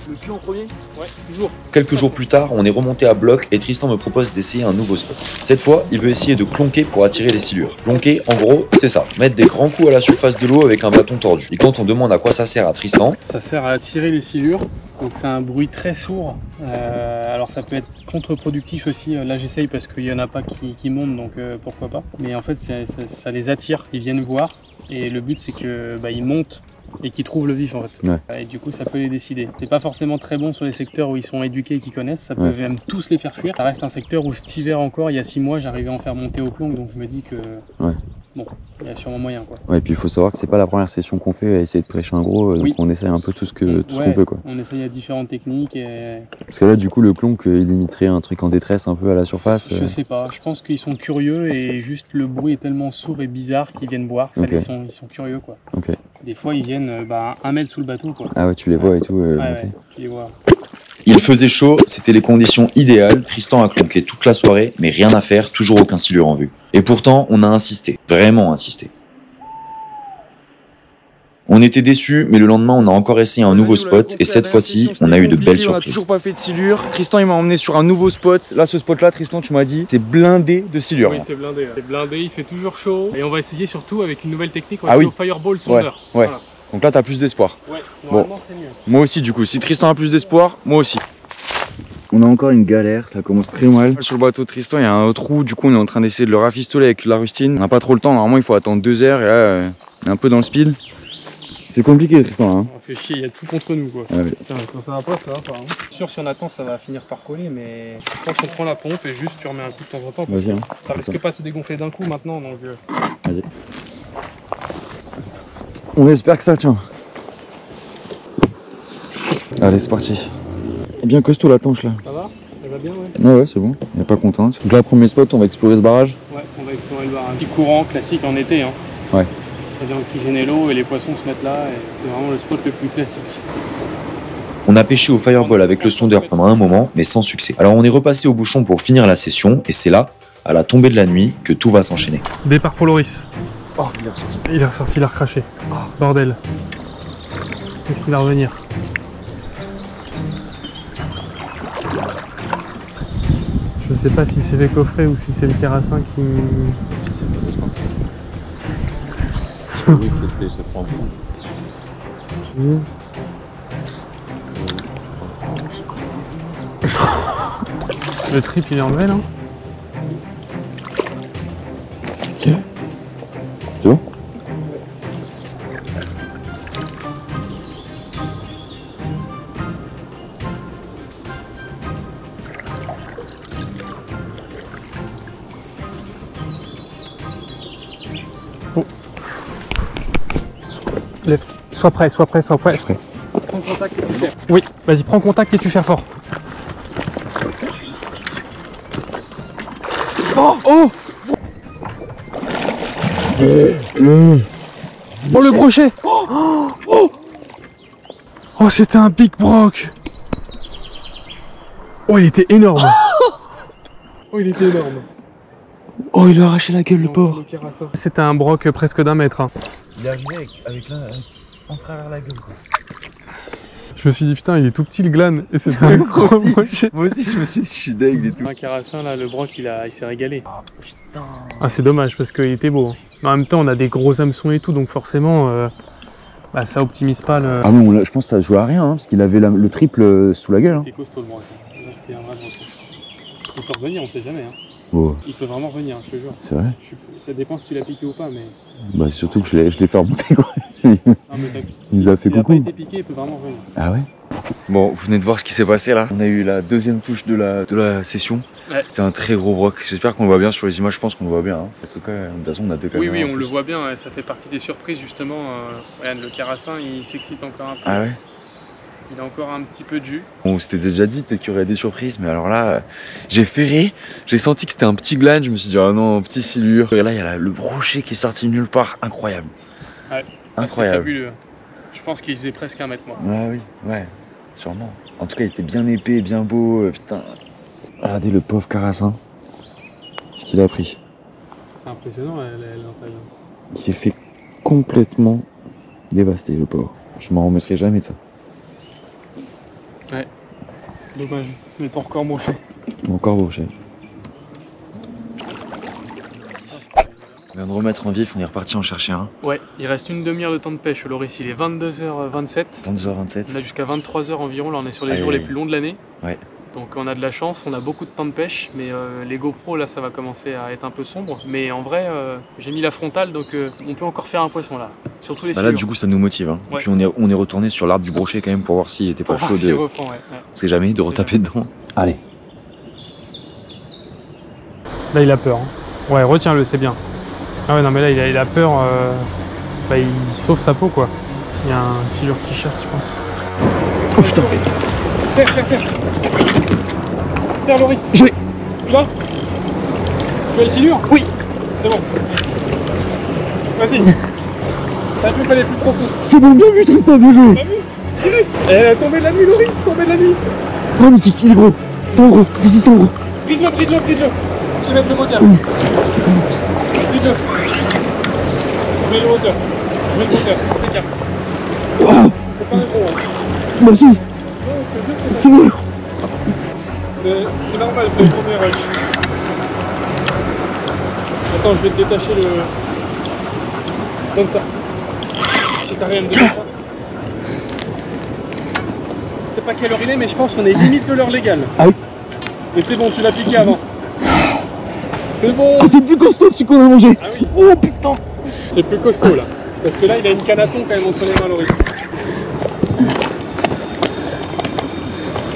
[SPEAKER 4] Le cul en premier.
[SPEAKER 1] Ouais, toujours.
[SPEAKER 5] Quelques jours plus tard, on est remonté à bloc et Tristan me propose d'essayer un nouveau spot. Cette fois, il veut essayer de clonquer pour attirer les silures. Clonquer, en gros, c'est ça. Mettre des grands coups à la surface de l'eau avec un bâton tordu. Et quand on demande à quoi ça sert à Tristan,
[SPEAKER 1] Ça sert à attirer les silures. Donc c'est un bruit très sourd. Alors ça peut être contre-productif aussi. Là j'essaye parce qu'il n'y en a pas qui montent, donc pourquoi pas. Mais en fait ça les attire. Ils viennent voir. Et le but c'est que ils montent et qu'ils trouvent le vif en fait.
[SPEAKER 4] Ouais.
[SPEAKER 1] Et du coup ça peut les décider. C'est pas forcément très bon sur les secteurs où ils sont éduqués et qui connaissent. Ça peut même tous les faire fuir. Ça reste un secteur où cet hiver encore, il y a 6 mois, j'arrivais à en faire monter au plomb. Donc je me dis que bon, il y a sûrement moyen quoi.
[SPEAKER 7] Ouais, et puis il faut savoir que c'est pas la première session qu'on fait à essayer de prêcher un gros, donc
[SPEAKER 1] Oui.
[SPEAKER 7] on essaye un peu tout ce qu'on peut quoi.
[SPEAKER 1] On essaye à différentes techniques et...
[SPEAKER 7] Parce que là du coup le clonk il limiterait un truc en détresse un peu à la surface.
[SPEAKER 1] Je sais pas, je pense qu'ils sont curieux et juste le bruit est tellement sourd et bizarre qu'ils viennent voir, ça,
[SPEAKER 7] Ok.
[SPEAKER 1] ils sont curieux quoi.
[SPEAKER 7] Ok.
[SPEAKER 1] Des fois ils viennent 1 mètre sous le bateau quoi.
[SPEAKER 7] Ah ouais, tu les vois et tout.
[SPEAKER 1] Ouais,
[SPEAKER 7] monter.
[SPEAKER 1] ouais, tu les vois.
[SPEAKER 5] il faisait chaud, c'était les conditions idéales. Tristan a clonqué toute la soirée, mais rien à faire, toujours aucun silure en vue. Et pourtant, on a insisté, vraiment insisté. On était déçus, mais le lendemain, on a encore essayé un nouveau spot, et cette fois-ci, on a eu de belles
[SPEAKER 4] On a toujours
[SPEAKER 5] surprises.
[SPEAKER 4] pas fait de silure. Tristan, il m'a emmené sur un nouveau spot. Là, ce spot-là, Tristan, tu m'as dit, c'est blindé de silure.
[SPEAKER 1] Oui, c'est blindé. C'est blindé, il fait toujours chaud. Et on va essayer surtout avec une nouvelle technique, on
[SPEAKER 4] Ah
[SPEAKER 1] va
[SPEAKER 4] oui.
[SPEAKER 1] essayer au fireball sondeur.
[SPEAKER 4] Ouais.
[SPEAKER 1] Voilà.
[SPEAKER 4] Donc là, t'as plus d'espoir.
[SPEAKER 1] Ouais, normalement c'est mieux.
[SPEAKER 4] Moi aussi, du coup. Si Tristan a plus d'espoir, moi aussi.
[SPEAKER 7] On a encore une galère, ça commence très mal.
[SPEAKER 4] Sur le bateau de Tristan, il y a un trou. Du coup, on est en train d'essayer de le rafistoler avec la rustine. On n'a pas trop le temps. Normalement, il faut attendre 2 heures. Et là, on est un peu dans le speed.
[SPEAKER 7] C'est compliqué Tristan hein.
[SPEAKER 1] On fait chier, il y a tout contre nous quoi.
[SPEAKER 7] Ah oui.
[SPEAKER 1] Putain, quand ça va pas, ça va pas. Hein. Sûr, si on attend, ça va finir par coller, mais je pense qu'on prend la pompe et juste tu remets un coup de temps en temps. parce
[SPEAKER 7] Vas-y
[SPEAKER 1] que
[SPEAKER 7] hein.
[SPEAKER 1] Ça risque pas de se dégonfler d'un coup maintenant, donc...
[SPEAKER 7] Vas-y. On espère que ça tient. Allez c'est parti. Bien costaud la tanche là.
[SPEAKER 1] Ça va? Ça va bien, ouais?
[SPEAKER 7] Ah ouais c'est bon, y a pas contente. Donc là premier spot on va explorer ce barrage.
[SPEAKER 1] Ouais, on va explorer le bar. Un petit courant classique en été. Hein.
[SPEAKER 7] Ouais.
[SPEAKER 1] Ça vient oxygéner l'eau et les poissons se mettent là. Et c'est vraiment le spot le plus classique.
[SPEAKER 5] On a pêché au fireball avec le sondeur pendant un moment, mais sans succès. Alors on est repassé au bouchon pour finir la session, et c'est là, à la tombée de la nuit, que tout va s'enchaîner.
[SPEAKER 1] Départ pour Loris.
[SPEAKER 4] Oh, il est ressorti.
[SPEAKER 1] Il est ressorti, il a recraché. Bordel. Qu'est-ce qu'il va revenir? Je sais pas si c'est les coffrets ou si c'est le carassin qui... Le trip il est enlevé là?
[SPEAKER 7] Ok. C'est bon?
[SPEAKER 1] Lève, sois prêt, sois prêt, sois prêt.
[SPEAKER 7] Je ferai.
[SPEAKER 1] Prends contact et tu ferres. Oui, vas-y, prends contact et tu ferres fort. Oh oh Oh le brochet. Oh c'était un big broc. Oh il était énorme. Oh il était énorme.
[SPEAKER 7] Oh il a arraché la gueule le porc.
[SPEAKER 1] C'était un broc presque d'1 mètre. Hein.
[SPEAKER 4] Il est arrivé avec la... en travers la gueule, quoi.
[SPEAKER 1] Je me suis dit putain il est tout petit le glane et c'était un gros brochet.
[SPEAKER 4] Moi aussi, je me suis dit, je suis deg et tout.
[SPEAKER 1] Un carassin là, le broc il s'est régalé. Ah c'est dommage parce qu'il était beau. Hein. Mais en même temps on a des gros hameçons et tout donc forcément ça optimise pas le...
[SPEAKER 7] Ah non je pense que ça jouait à rien hein, parce qu'il avait le triple sous la gueule. Hein.
[SPEAKER 1] C'était costaud le broc. Là c'était un vrai broc. Il peut revenir, on sait jamais. Hein.
[SPEAKER 7] Oh,
[SPEAKER 1] Il peut vraiment revenir, je te jure.
[SPEAKER 7] c'est vrai.
[SPEAKER 1] Ça dépend si tu l'as piqué ou pas mais...
[SPEAKER 7] Bah c'est surtout que je l'ai fait remonter quoi.
[SPEAKER 1] Non, mais
[SPEAKER 7] Il nous a fait
[SPEAKER 1] s'il a
[SPEAKER 7] coucou.
[SPEAKER 1] pas été piqué, il peut vraiment revenir.
[SPEAKER 7] Ah ouais.
[SPEAKER 4] Bon, vous venez de voir ce qui s'est passé là. On a eu la deuxième touche de la session.
[SPEAKER 1] Ouais.
[SPEAKER 4] C'était un très gros broc. J'espère qu'on le voit bien sur les images. Je pense qu'on le voit bien. Hein. Parce que, de toute façon, on a deux caméras.
[SPEAKER 1] Oui, on le voit bien. Ça fait partie des surprises justement. Regarde, le carassin, il s'excite encore un peu.
[SPEAKER 4] Ah ouais.
[SPEAKER 1] Il a encore un petit peu de jus.
[SPEAKER 4] On s'était déjà dit peut-être qu'il y aurait des surprises, mais alors là, j'ai ferré, j'ai senti que c'était un petit gland, je me suis dit ah non, petit silure. Et là, il y a le brochet qui est sorti nulle part, incroyable.
[SPEAKER 1] Ouais.
[SPEAKER 4] Incroyable.
[SPEAKER 1] Fabuleux. Je pense qu'il faisait presque 1 mètre moi.
[SPEAKER 4] Ah oui, ouais, sûrement. En tout cas, il était bien épais, bien beau, putain. Regardez le pauvre carassin, ce qu'il a pris.
[SPEAKER 1] C'est impressionnant l'entaille.
[SPEAKER 4] Il s'est fait complètement dévaster, le pauvre. Je m'en remettrai jamais de ça.
[SPEAKER 1] Ouais, dommage, mais ton record brochet.
[SPEAKER 4] Encore brochet. On vient de remettre en vif, on est reparti en chercher un.
[SPEAKER 1] Ouais, il reste une demi-heure de temps de pêche au Loris, il est 22h27.
[SPEAKER 4] 22h27.
[SPEAKER 1] On a jusqu'à 23h environ, là on est sur les jours les plus longs de l'année.
[SPEAKER 4] Ouais.
[SPEAKER 1] Donc on a de la chance, on a beaucoup de temps de pêche, mais les GoPro là ça va commencer à être un peu sombre. Mais en vrai, j'ai mis la frontale donc on peut encore faire un poisson là. Surtout les silures.
[SPEAKER 4] Là du coup ça nous motive. Hein.
[SPEAKER 1] Ouais.
[SPEAKER 4] Puis on est retourné sur l'arbre du brochet quand même pour voir s'il était pas chaud de...
[SPEAKER 1] Reprend, ouais.
[SPEAKER 4] On sait jamais de retaper dedans. Allez.
[SPEAKER 1] Là il a peur. Hein. Ouais, retiens-le, c'est bien. Ah ouais non mais là il a peur, bah, il sauve sa peau quoi. Il y a un silure qui chasse je pense.
[SPEAKER 4] Oh putain.
[SPEAKER 1] Terre Loris.
[SPEAKER 4] Je l'ai.
[SPEAKER 1] Tu l'as? Tu as le silure?
[SPEAKER 4] Oui.
[SPEAKER 1] C'est bon. Vas-y. T'as vu qu'elle est plus profonde.
[SPEAKER 4] C'est bon, bien vu Tristan, bien joué.
[SPEAKER 1] T'as vu? Elle est tombée de la nuit Loris, tombée de la nuit.
[SPEAKER 4] Magnifique, il est gros. C'est en gros, c'est en gros.
[SPEAKER 1] Bride-le. Je vais mettre le moteur. Bride-le. Je mets le moteur. C'est calme.
[SPEAKER 4] Oh.
[SPEAKER 1] C'est pas un gros. Hein.
[SPEAKER 4] Bah si. C'est bon.
[SPEAKER 1] C'est normal, c'est le premier rush. Attends, je vais te détacher le... Donne ça. Si t'as rien de ça. Je sais pas quelle heure il est, mais je pense qu'on est limite de l'heure légale.
[SPEAKER 4] Ah oui.
[SPEAKER 1] Mais c'est bon, tu l'as piqué avant. C'est bon.
[SPEAKER 4] Ah c'est plus costaud que ce qu'on a mangé.
[SPEAKER 1] Ah oui.
[SPEAKER 4] Oh putain.
[SPEAKER 1] C'est plus costaud là. Parce que là, il a une canne à thon quand même entre les mains, Loris.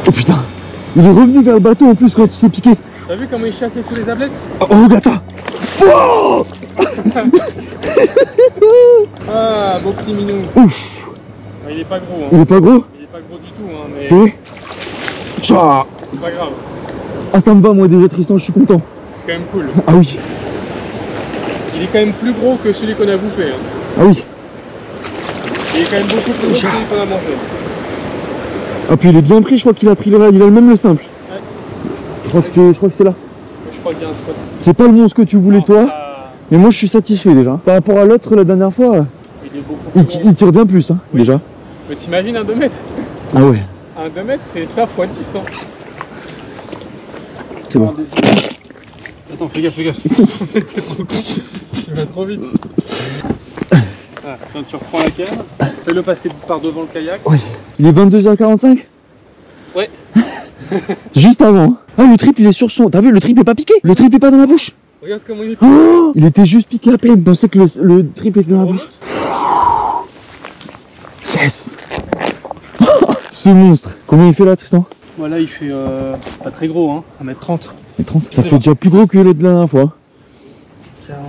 [SPEAKER 4] Oh putain. Il est revenu vers le bateau en plus quand tu s'est piqué.
[SPEAKER 1] T'as vu comment il chassait sous les tablettes?
[SPEAKER 4] Oh regarde ça. Oh.
[SPEAKER 1] Ah, beau petit minou.
[SPEAKER 4] Ouf.
[SPEAKER 1] Il est pas gros, hein.
[SPEAKER 4] Il est pas gros.
[SPEAKER 1] Il est pas gros du tout, hein, mais
[SPEAKER 4] C'est... Tcha.
[SPEAKER 1] c'est pas grave.
[SPEAKER 4] Ah ça me va moi déjà Tristan, je suis content.
[SPEAKER 1] C'est quand même cool.
[SPEAKER 4] Ah oui.
[SPEAKER 1] Il est quand même plus gros que celui qu'on a bouffé. Hein.
[SPEAKER 4] Ah oui.
[SPEAKER 1] Il est quand même beaucoup plus gros que celui qu'on a mangé.
[SPEAKER 4] Ah puis il est bien pris, je crois qu'il a pris le raid, il a même le simple.
[SPEAKER 1] Ouais.
[SPEAKER 4] Je crois que c'est là.
[SPEAKER 1] Je crois qu'il y a un spot.
[SPEAKER 4] C'est pas le monstre que tu voulais
[SPEAKER 1] Non,
[SPEAKER 4] toi,
[SPEAKER 1] ça-
[SPEAKER 4] mais moi je suis satisfait déjà. Par rapport à l'autre la dernière fois,
[SPEAKER 1] Il est beaucoup plus
[SPEAKER 4] il,
[SPEAKER 1] grand.
[SPEAKER 4] il tire bien plus hein, déjà.
[SPEAKER 1] Mais t'imagines un 2 mètres?
[SPEAKER 4] Ah ouais.
[SPEAKER 1] Un 2 mètres, c'est ça x 10 hein.
[SPEAKER 4] C'est bon.
[SPEAKER 1] Attends, fais gaffe. T'es trop con. Tu vas trop vite. Ah, tiens, tu reprends la canne. Fais-le passer par devant le kayak.
[SPEAKER 4] Oui. Il est 22h45.
[SPEAKER 1] Ouais.
[SPEAKER 4] Juste avant. Hein. Ah le trip il est sur son... T'as vu le trip est pas piqué. Le trip est pas dans la bouche.
[SPEAKER 1] Regarde comment il est.
[SPEAKER 4] Oh, il était juste piqué à peine. Je pensais que le trip était dans la bouche. Yes. Ce monstre. Combien il fait là Tristan?
[SPEAKER 1] Voilà, il fait pas très gros, hein. 1m30.
[SPEAKER 4] Et 30. Ça fait déjà plus gros que le de la dernière fois.
[SPEAKER 1] 40,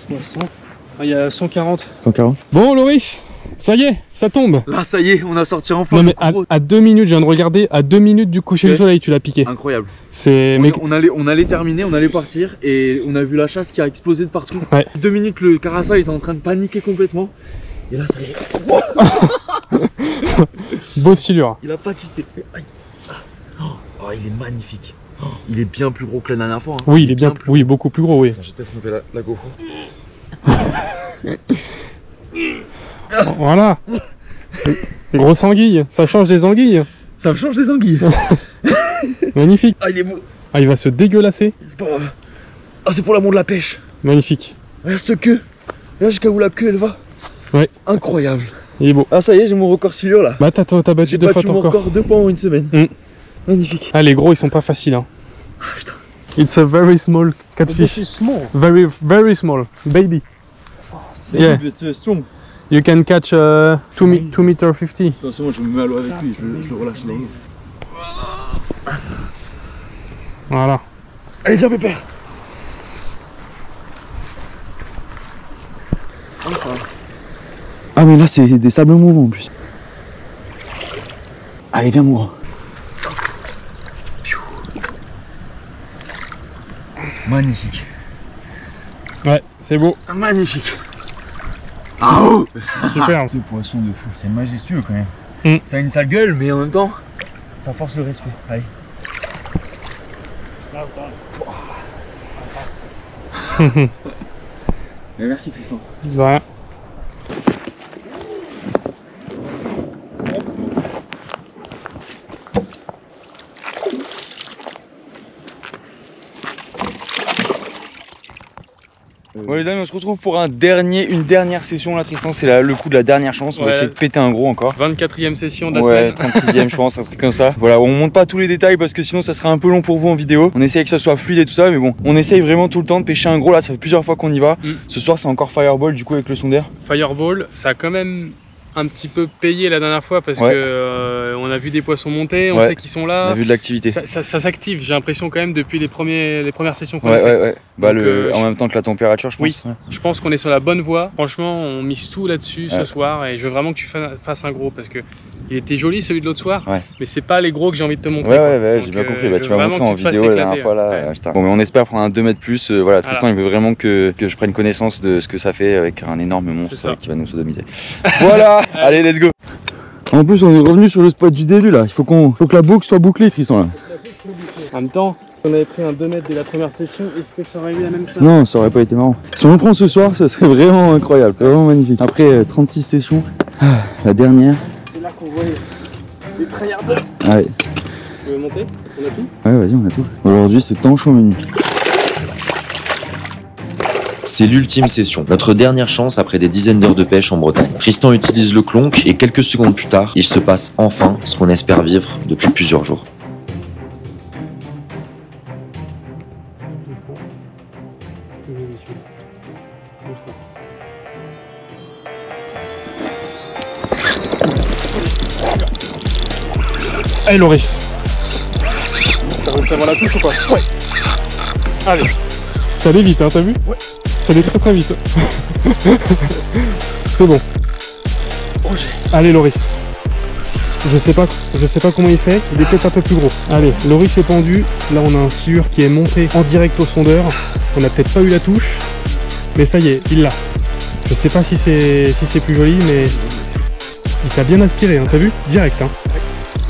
[SPEAKER 1] 60. Ah, il y a 140.
[SPEAKER 4] 140.
[SPEAKER 1] Bon, Loris, ça y est, ça tombe.
[SPEAKER 4] Là ça y est, on a sorti enfin
[SPEAKER 1] Non,
[SPEAKER 4] le
[SPEAKER 1] mais
[SPEAKER 4] gros.
[SPEAKER 1] à 2 minutes, je viens de regarder, à 2 minutes du coucher du soleil, tu l'as piqué.
[SPEAKER 4] Incroyable.
[SPEAKER 1] C'est.
[SPEAKER 4] On allait terminer, on allait partir et on a vu la chasse qui a explosé de partout.
[SPEAKER 1] Ouais.
[SPEAKER 4] 2 minutes, le carassin était en train de paniquer complètement. Et là, ça y est.
[SPEAKER 1] Beau silure.
[SPEAKER 4] Il a pas kiffé. Aïe. Oh, il est magnifique. Oh, il est bien plus gros que la dernière fois. Hein.
[SPEAKER 1] Oui, il est bien plus. Oui, beaucoup plus gros, oui.
[SPEAKER 4] Je teste qu'on fait la GoPro.
[SPEAKER 1] Voilà. Grosse anguille, ça change des anguilles.
[SPEAKER 4] Ça me change des anguilles.
[SPEAKER 1] Magnifique.
[SPEAKER 4] Ah, il est beau.
[SPEAKER 1] Ah, il va se dégueulasser.
[SPEAKER 4] C'est pas grave. Ah, c'est pour l'amour de la pêche.
[SPEAKER 1] Magnifique.
[SPEAKER 4] Regarde cette queue. Regarde jusqu'à où la queue elle va.
[SPEAKER 1] Ouais.
[SPEAKER 4] Incroyable.
[SPEAKER 1] Il est beau.
[SPEAKER 4] Ah, ça y est, j'ai mon record silure là.
[SPEAKER 1] Bah, t'as battu
[SPEAKER 4] J'ai
[SPEAKER 1] 2 fois
[SPEAKER 4] battu
[SPEAKER 1] ton
[SPEAKER 4] mon
[SPEAKER 1] record.
[SPEAKER 4] record 2 fois en une semaine.
[SPEAKER 1] Mm.
[SPEAKER 4] Magnifique.
[SPEAKER 1] Ah, les gros, ils sont pas faciles. Hein.
[SPEAKER 4] Ah, putain.
[SPEAKER 1] It's a very small catfish.
[SPEAKER 3] This is small.
[SPEAKER 1] Very, very small. Baby. Yeah.
[SPEAKER 4] But strong.
[SPEAKER 1] You can catch 2 meter 50.
[SPEAKER 4] Attention, je me mets à l'eau avec lui, je le relâche dans l'eau.
[SPEAKER 1] Voilà.
[SPEAKER 4] Allez, viens, pépère.
[SPEAKER 7] Ah mais là c'est des sables mouvants en plus. Allez viens moi.
[SPEAKER 4] Magnifique.
[SPEAKER 1] Ouais, c'est beau.
[SPEAKER 4] Magnifique. Ah oh
[SPEAKER 1] Super.
[SPEAKER 4] Ce poisson de fou, c'est majestueux quand même.
[SPEAKER 1] Mm.
[SPEAKER 4] Ça a une sale gueule, mais en même temps, ça force le respect. Allez. Merci Tristan.
[SPEAKER 1] Ouais.
[SPEAKER 4] Bon les amis, on se retrouve pour une dernière session là Tristan, c'est le coup de la dernière chance, on va essayer de péter un gros encore.
[SPEAKER 1] 24e session de la
[SPEAKER 4] Ouais,
[SPEAKER 1] semaine.
[SPEAKER 4] 36e je pense, un truc comme ça. Voilà, on monte pas tous les détails parce que sinon ça serait un peu long pour vous en vidéo. On essaye que ça soit fluide et tout ça, mais bon, on essaye vraiment tout le temps de pêcher un gros là, ça fait plusieurs fois qu'on y va. Ce soir c'est encore Fireball du coup avec le sondeur.
[SPEAKER 1] Fireball, ça a quand même un petit peu payé la dernière fois parce que on a vu des poissons monter, on sait qu'ils sont là.
[SPEAKER 4] On a vu de l'activité.
[SPEAKER 1] Ça s'active, j'ai l'impression quand même depuis les premières sessions qu'on a
[SPEAKER 4] fait.
[SPEAKER 1] fait.
[SPEAKER 4] Bah
[SPEAKER 1] donc,
[SPEAKER 4] en même temps que la température je pense.
[SPEAKER 1] Oui, je pense qu'on est sur la bonne voie. Franchement, on mise tout là-dessus ce soir et je veux vraiment que tu fasses un gros parce que il était joli celui de l'autre soir, mais c'est pas les gros que j'ai envie de te montrer.
[SPEAKER 4] Ouais, j'ai bien compris. Bah, tu m'as montré en vidéo la dernière fois là. Bon, mais on espère prendre un 2 mètres plus. Voilà, Tristan il veut vraiment que je prenne connaissance de ce que ça fait avec un énorme monstre qui va nous sodomiser. Voilà, allez, let's go.
[SPEAKER 7] En plus on est revenu sur le spot du début là, il faut que la boucle soit bouclée Tristan là.
[SPEAKER 1] En même temps, on avait pris un 2 mètres dès la première session, est-ce que ça aurait eu la même chose?
[SPEAKER 7] Non, ça aurait pas été marrant. Si on le prend ce soir, ça serait vraiment incroyable, vraiment magnifique. Après 36 sessions, la dernière.
[SPEAKER 1] C'est là qu'on voit les tryharders.
[SPEAKER 7] Ouais.
[SPEAKER 1] Tu veux monter? On a tout?
[SPEAKER 7] Ouais, vas-y, on a tout. Aujourd'hui c'est temps chaud menu.
[SPEAKER 5] C'est l'ultime session, notre dernière chance après des dizaines d'heures de pêche en Bretagne. Tristan utilise le clonk et quelques secondes plus tard, il se passe enfin ce qu'on espère vivre depuis plusieurs jours.
[SPEAKER 1] Allez Loris. T'as réussi à avoir la touche ou pas? Ouais. Allez. Ça allait vite, hein, t'as vu? Ouais. Ça allait très vite. C'est bon. Allez Loris. Je sais pas comment il fait, il est peut-être un peu plus gros. Allez, Loris est pendu. Là on a un silure qui est monté en direct au sondeur. On a peut-être pas eu la touche, mais ça y est, il l'a. Je sais pas si c'est plus joli, mais il t'a bien aspiré, hein, t'as vu? Direct, hein.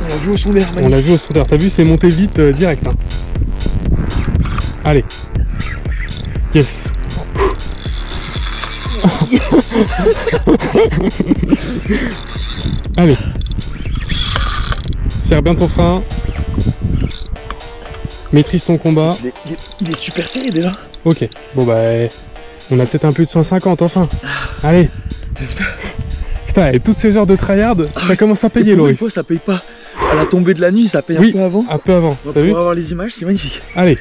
[SPEAKER 4] On l'a vu au sondeur.
[SPEAKER 1] On l'a vu au sondeur, t'as vu, c'est monté vite, direct, hein. Allez. Yes. Allez. Serre bien ton frein. Maîtrise ton combat.
[SPEAKER 4] Il est super serré déjà.
[SPEAKER 1] Ok. Bon bah on a peut-être un plus de 150 enfin. Allez. Putain, et toutes ces heures de tryhard, ça commence à payer Loris.
[SPEAKER 4] Une fois ça paye pas. À la tombée de la nuit, ça paye un peu avant.
[SPEAKER 1] Un peu avant.
[SPEAKER 4] T'as vu? Pour avoir les images, c'est magnifique.
[SPEAKER 1] Allez.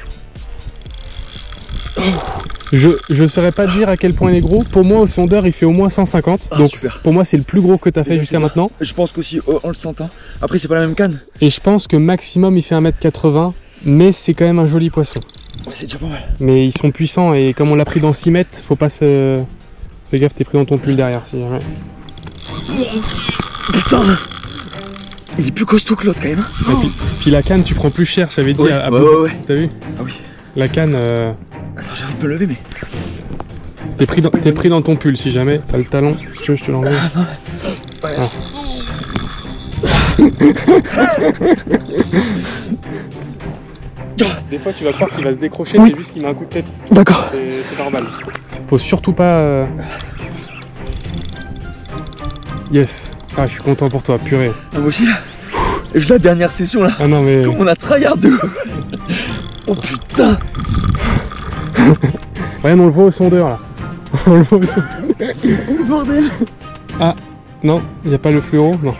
[SPEAKER 1] Je saurais pas dire à quel point il est gros. Pour moi, au sondeur, il fait au moins 150. Donc super. Pour moi, c'est le plus gros que tu as fait jusqu'à maintenant.
[SPEAKER 4] Je pense qu'aussi, on le sentant. Après, c'est pas la même canne.
[SPEAKER 1] Et je pense que maximum, il fait 1m80. Mais c'est quand même un joli poisson.
[SPEAKER 4] Ouais, c'est déjà pas mal.
[SPEAKER 1] Mais ils sont puissants et comme on l'a pris dans 6 mètres, faut pas se... Fais gaffe, t'es pris dans ton pull derrière. Si jamais.
[SPEAKER 4] Putain! Il est plus costaud que l'autre quand même.
[SPEAKER 1] Puis la canne, tu prends plus cher, j'avais dit.
[SPEAKER 4] Ouais, ouais.
[SPEAKER 1] T'as vu?
[SPEAKER 4] Ah oui.
[SPEAKER 1] La canne.
[SPEAKER 4] Attends, j'ai envie de me lever, mais.
[SPEAKER 1] T'es pris dans ton pull si jamais. T'as le talon. Si tu veux, je te l'enlève.
[SPEAKER 4] Ah non. Ouais,
[SPEAKER 1] Des fois, tu vas croire qu'il va se décrocher, c'est juste qu'il met un coup de tête.
[SPEAKER 4] D'accord.
[SPEAKER 1] C'est normal. Faut surtout pas. Yes. Ah, je suis content pour toi, purée.
[SPEAKER 4] Ah, moi aussi là. Et je la dernière session là.
[SPEAKER 1] Ah non, mais.
[SPEAKER 4] Comme on a tryhard de ouf. Oh putain.
[SPEAKER 1] Ouais, mais on le voit au sondeur là. On le voit au sondeur.
[SPEAKER 4] Oh bordel.
[SPEAKER 1] Ah, non, il n'y a pas le fluoro, non.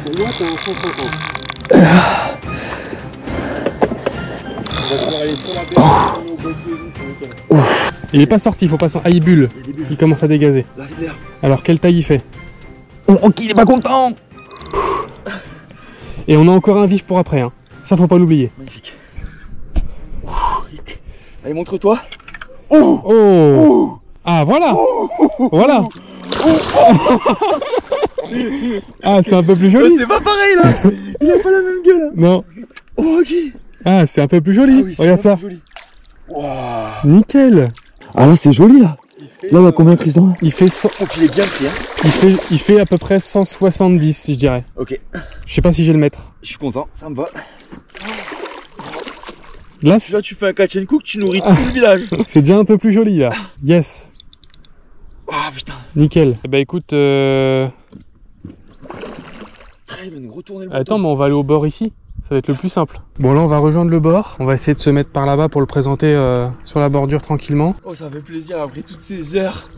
[SPEAKER 1] Pour moi, t'es un 150. On va devoir aller sur la baie, au boîtier, nickel. Il est pas sorti, il faut pas sortir. Ah, il bulle. Il commence à dégazer. Alors, quelle taille il fait?
[SPEAKER 7] Oh, il est pas content.
[SPEAKER 1] Et on a encore un vif pour après, hein. Ça, faut pas l'oublier.
[SPEAKER 7] Magnifique. Allez, montre-toi.
[SPEAKER 1] Oh. Ah, voilà. Voilà. Ah, c'est un peu plus joli.
[SPEAKER 7] C'est pas pareil là. Il a pas la même gueule.
[SPEAKER 1] Non.
[SPEAKER 7] Oh, ok.
[SPEAKER 1] Ah, c'est un peu plus joli.
[SPEAKER 7] Ah oui,
[SPEAKER 1] regarde ça.
[SPEAKER 7] joli. Wow.
[SPEAKER 1] Nickel.
[SPEAKER 7] Ah là, c'est joli là. Là, il y a combien, Tristan?
[SPEAKER 1] Il fait 100...
[SPEAKER 7] Oh, puis il est bien pris, hein.
[SPEAKER 1] il fait à peu près 170, je dirais.
[SPEAKER 7] Ok.
[SPEAKER 1] Je sais pas si j'ai le mètre.
[SPEAKER 7] Je suis content, ça me va.
[SPEAKER 1] Là,
[SPEAKER 7] Là, tu fais un catch and cook, tu nourris tout le village.
[SPEAKER 1] c'est déjà un peu plus joli là. Yes.
[SPEAKER 7] Oh putain.
[SPEAKER 1] Nickel. Bah écoute,
[SPEAKER 7] Il va nous retourner le
[SPEAKER 1] attends, mais on va aller au bord ici. Ça va être le plus simple. Bon, là, on va rejoindre le bord. On va essayer de se mettre par là-bas pour le présenter sur la bordure tranquillement.
[SPEAKER 7] Oh, ça fait plaisir après toutes ces heures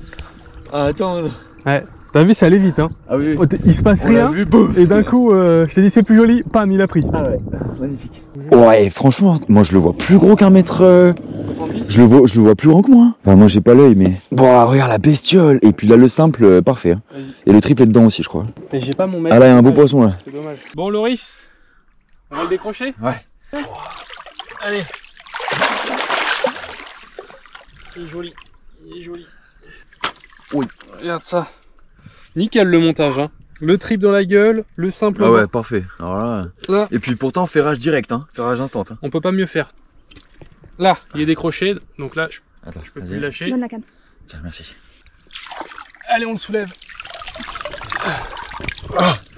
[SPEAKER 7] à attendre.
[SPEAKER 1] Ouais. T'as vu, ça allait vite, hein.
[SPEAKER 7] Ah oui.
[SPEAKER 1] Oh, il se passe rien.
[SPEAKER 7] Vu, boum.
[SPEAKER 1] Et d'un coup, je t'ai dit c'est plus joli. Pam, il a pris.
[SPEAKER 7] Ah ouais, magnifique. Ouais, franchement, moi je le vois plus gros qu'un mètre.
[SPEAKER 1] 70.
[SPEAKER 7] Je le vois plus grand que moi. Enfin, moi j'ai pas l'œil, mais. Bon, regarde la bestiole. Et puis là, le simple, parfait. Hein. Et le triple est dedans aussi, je crois.
[SPEAKER 1] Mais j'ai pas mon mètre.
[SPEAKER 7] Ah là, il y a un beau poisson là.
[SPEAKER 1] C'est dommage. Bon, Loris, on va le décrocher?
[SPEAKER 7] Ouais.
[SPEAKER 1] Allez. Il est joli. Il est joli.
[SPEAKER 7] Oui.
[SPEAKER 1] Regarde ça. Nickel le montage, hein. Le trip dans la gueule, le simple.
[SPEAKER 7] Ah ouais, parfait. Alors là.
[SPEAKER 1] Là.
[SPEAKER 7] Et puis pourtant, ferrage direct, hein. Ferrage instant. Hein.
[SPEAKER 1] On peut pas mieux faire. Là, il est décroché, donc là,
[SPEAKER 7] Attends,
[SPEAKER 1] je peux plus le lâcher.
[SPEAKER 6] Donne la canne.
[SPEAKER 7] Tiens, merci.
[SPEAKER 1] Allez, on le soulève.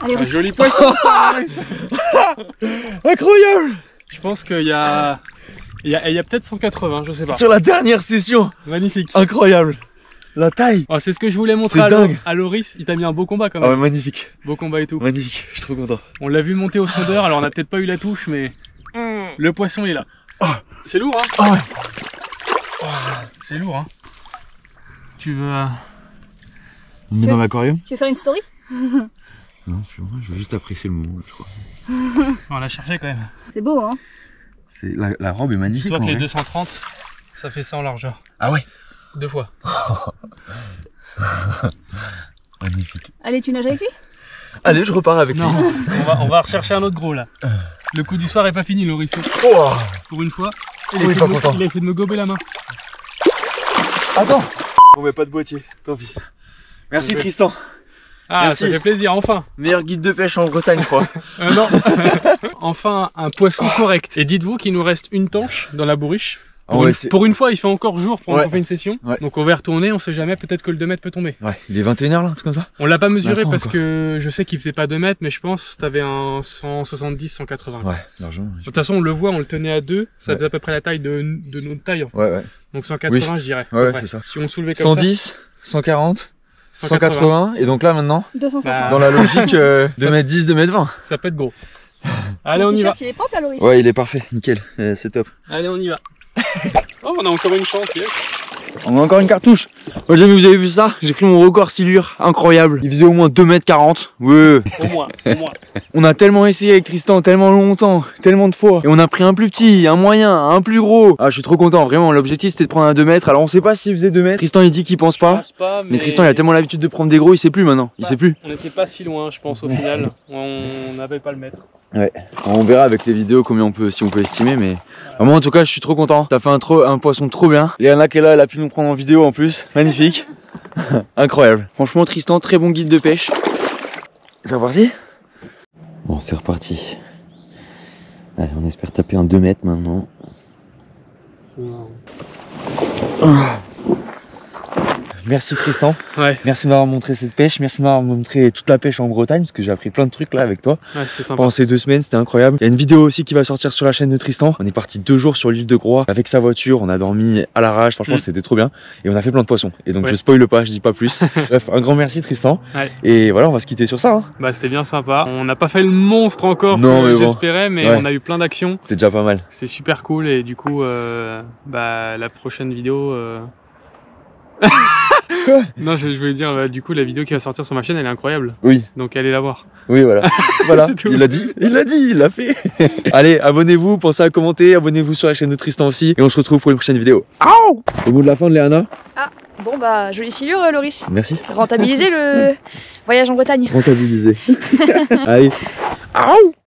[SPEAKER 6] Allez,
[SPEAKER 1] Un joli poisson.
[SPEAKER 7] Incroyable.
[SPEAKER 1] Je pense qu'il y a, il y a peut-être 180, je sais pas.
[SPEAKER 7] Sur la dernière session.
[SPEAKER 1] Magnifique.
[SPEAKER 7] Incroyable. La taille.
[SPEAKER 1] Oh, c'est ce que je voulais montrer
[SPEAKER 7] C'est dingue.
[SPEAKER 1] à Loris. Il t'a mis un beau combat quand
[SPEAKER 7] Ah
[SPEAKER 1] même.
[SPEAKER 7] ouais, magnifique.
[SPEAKER 1] Beau combat et tout.
[SPEAKER 7] Magnifique. Je suis trop content.
[SPEAKER 1] On l'a vu monter au sondeur, alors on a peut-être pas eu la touche, mais le poisson est là. C'est lourd, hein.
[SPEAKER 7] Ah ouais.
[SPEAKER 1] C'est lourd, hein. Tu veux...
[SPEAKER 7] On met dans l'aquarium?
[SPEAKER 6] Tu veux faire une story?
[SPEAKER 7] Non, parce que moi, je veux juste apprécier le moment, je crois.
[SPEAKER 1] On l'a cherché quand même.
[SPEAKER 6] C'est beau, hein.
[SPEAKER 7] La robe est magnifique.
[SPEAKER 1] Tu vois
[SPEAKER 7] en
[SPEAKER 1] que les
[SPEAKER 7] vrai.
[SPEAKER 1] 230, ça fait ça en largeur.
[SPEAKER 7] Ah ouais.
[SPEAKER 1] 2 fois.
[SPEAKER 7] Magnifique.
[SPEAKER 6] Allez, tu nages avec lui?
[SPEAKER 7] Allez, je repars avec lui.
[SPEAKER 1] Non, parce qu'on va rechercher un autre gros là. Le coup du soir est pas fini, Loris.
[SPEAKER 7] Oh.
[SPEAKER 1] Pour une fois,
[SPEAKER 7] Il est pas content.
[SPEAKER 1] il a essayé de me gober la main.
[SPEAKER 7] Attends. On met pas de boîtier, tant pis. Merci Tristan.
[SPEAKER 1] Ah,
[SPEAKER 7] Merci.
[SPEAKER 1] ça fait plaisir, enfin.
[SPEAKER 7] Meilleur guide de pêche en Bretagne, je crois.
[SPEAKER 1] Non. Enfin, un poisson correct. Et dites-vous qu'il nous reste une tanche dans la bourriche. Pour une fois, il fait encore jour pendant qu'on fait une session. Ouais. Donc on va y retourner, on sait jamais, peut-être que le 2 mètres peut tomber.
[SPEAKER 7] Ouais, il est 21h là, un truc comme ça.
[SPEAKER 1] On l'a pas mesuré parce que je sais qu'il faisait pas 2 mètres, mais je pense que t'avais un 170, 180.
[SPEAKER 7] Ouais, largement.
[SPEAKER 1] De toute façon, on le voit, on le tenait à 2, ça faisait à peu près la taille de notre taille. En fait.
[SPEAKER 7] Ouais.
[SPEAKER 1] Donc 180, je dirais.
[SPEAKER 7] Ouais, c'est ça.
[SPEAKER 1] Si on soulevait comme
[SPEAKER 7] 110, 140, 180, et donc là maintenant,
[SPEAKER 6] 260.
[SPEAKER 7] dans la logique 2m10, 2m20.
[SPEAKER 1] Ça peut être gros. Allez, on y va.
[SPEAKER 6] Il est propre, là, Loris?
[SPEAKER 7] Ouais, il est parfait, nickel, c'est top.
[SPEAKER 1] Allez, on y va. Oh, on a encore une chance, yes.
[SPEAKER 7] On a encore une cartouche. Oh, les amis, vous avez vu ça? J'ai pris mon record silure, incroyable. Il faisait au moins 2m40. Ouais.
[SPEAKER 1] Au moins.
[SPEAKER 7] On a tellement essayé avec Tristan, tellement longtemps, tellement de fois. Et on a pris un plus petit, un moyen, un plus gros. Ah, je suis trop content, vraiment. L'objectif c'était de prendre un 2 mètres. Alors on sait pas s'il faisait 2 mètres. Tristan il dit qu'il pense pas. Mais Tristan il a tellement l'habitude de prendre des gros, il sait plus maintenant. Il sait plus.
[SPEAKER 1] On n'était pas si loin, je pense, au final. On n'avait pas le mètre.
[SPEAKER 7] Ouais, on verra avec les vidéos combien si on peut estimer, mais moi en tout cas je suis trop content. T'as fait un poisson trop bien. Léana qui est là, elle a pu nous prendre en vidéo en plus. Magnifique. Incroyable. Franchement Tristan, très bon guide de pêche. C'est reparti? Bon, c'est reparti. Allez, on espère taper un 2 mètres maintenant. Merci Tristan, merci de m'avoir montré cette pêche, merci de m'avoir montré toute la pêche en Bretagne parce que j'ai appris plein de trucs là avec toi.
[SPEAKER 1] Ouais, c'était sympa.
[SPEAKER 7] Pendant ces 2 semaines, c'était incroyable. Il y a une vidéo aussi qui va sortir sur la chaîne de Tristan. On est parti 2 jours sur l'île de Groix avec sa voiture, on a dormi à l'arrache, franchement c'était trop bien. Et on a fait plein de poissons. Et donc je spoil pas, je dis pas plus. Bref, un grand merci Tristan. Et voilà, on va se quitter sur ça. Hein.
[SPEAKER 1] Bah c'était bien sympa. On n'a pas fait le monstre encore que j'espérais, mais on a eu plein d'actions.
[SPEAKER 7] C'était déjà pas mal.
[SPEAKER 1] C'était super cool et du coup, la prochaine vidéo...
[SPEAKER 7] Quoi?
[SPEAKER 1] Non, je voulais dire, du coup, la vidéo qui va sortir sur ma chaîne, elle est incroyable.
[SPEAKER 7] Oui.
[SPEAKER 1] Donc allez la voir.
[SPEAKER 7] Oui, voilà. Voilà, il l'a dit, il l'a fait. Allez, abonnez-vous, pensez à commenter, abonnez-vous sur la chaîne de Tristan aussi. Et on se retrouve pour une prochaine vidéo. Le mot de la fin de Léana?
[SPEAKER 6] Ah, bon bah, jolie silure, Loris.
[SPEAKER 7] Merci.
[SPEAKER 6] Rentabiliser le voyage en Bretagne.
[SPEAKER 7] Rentabiliser. Allez.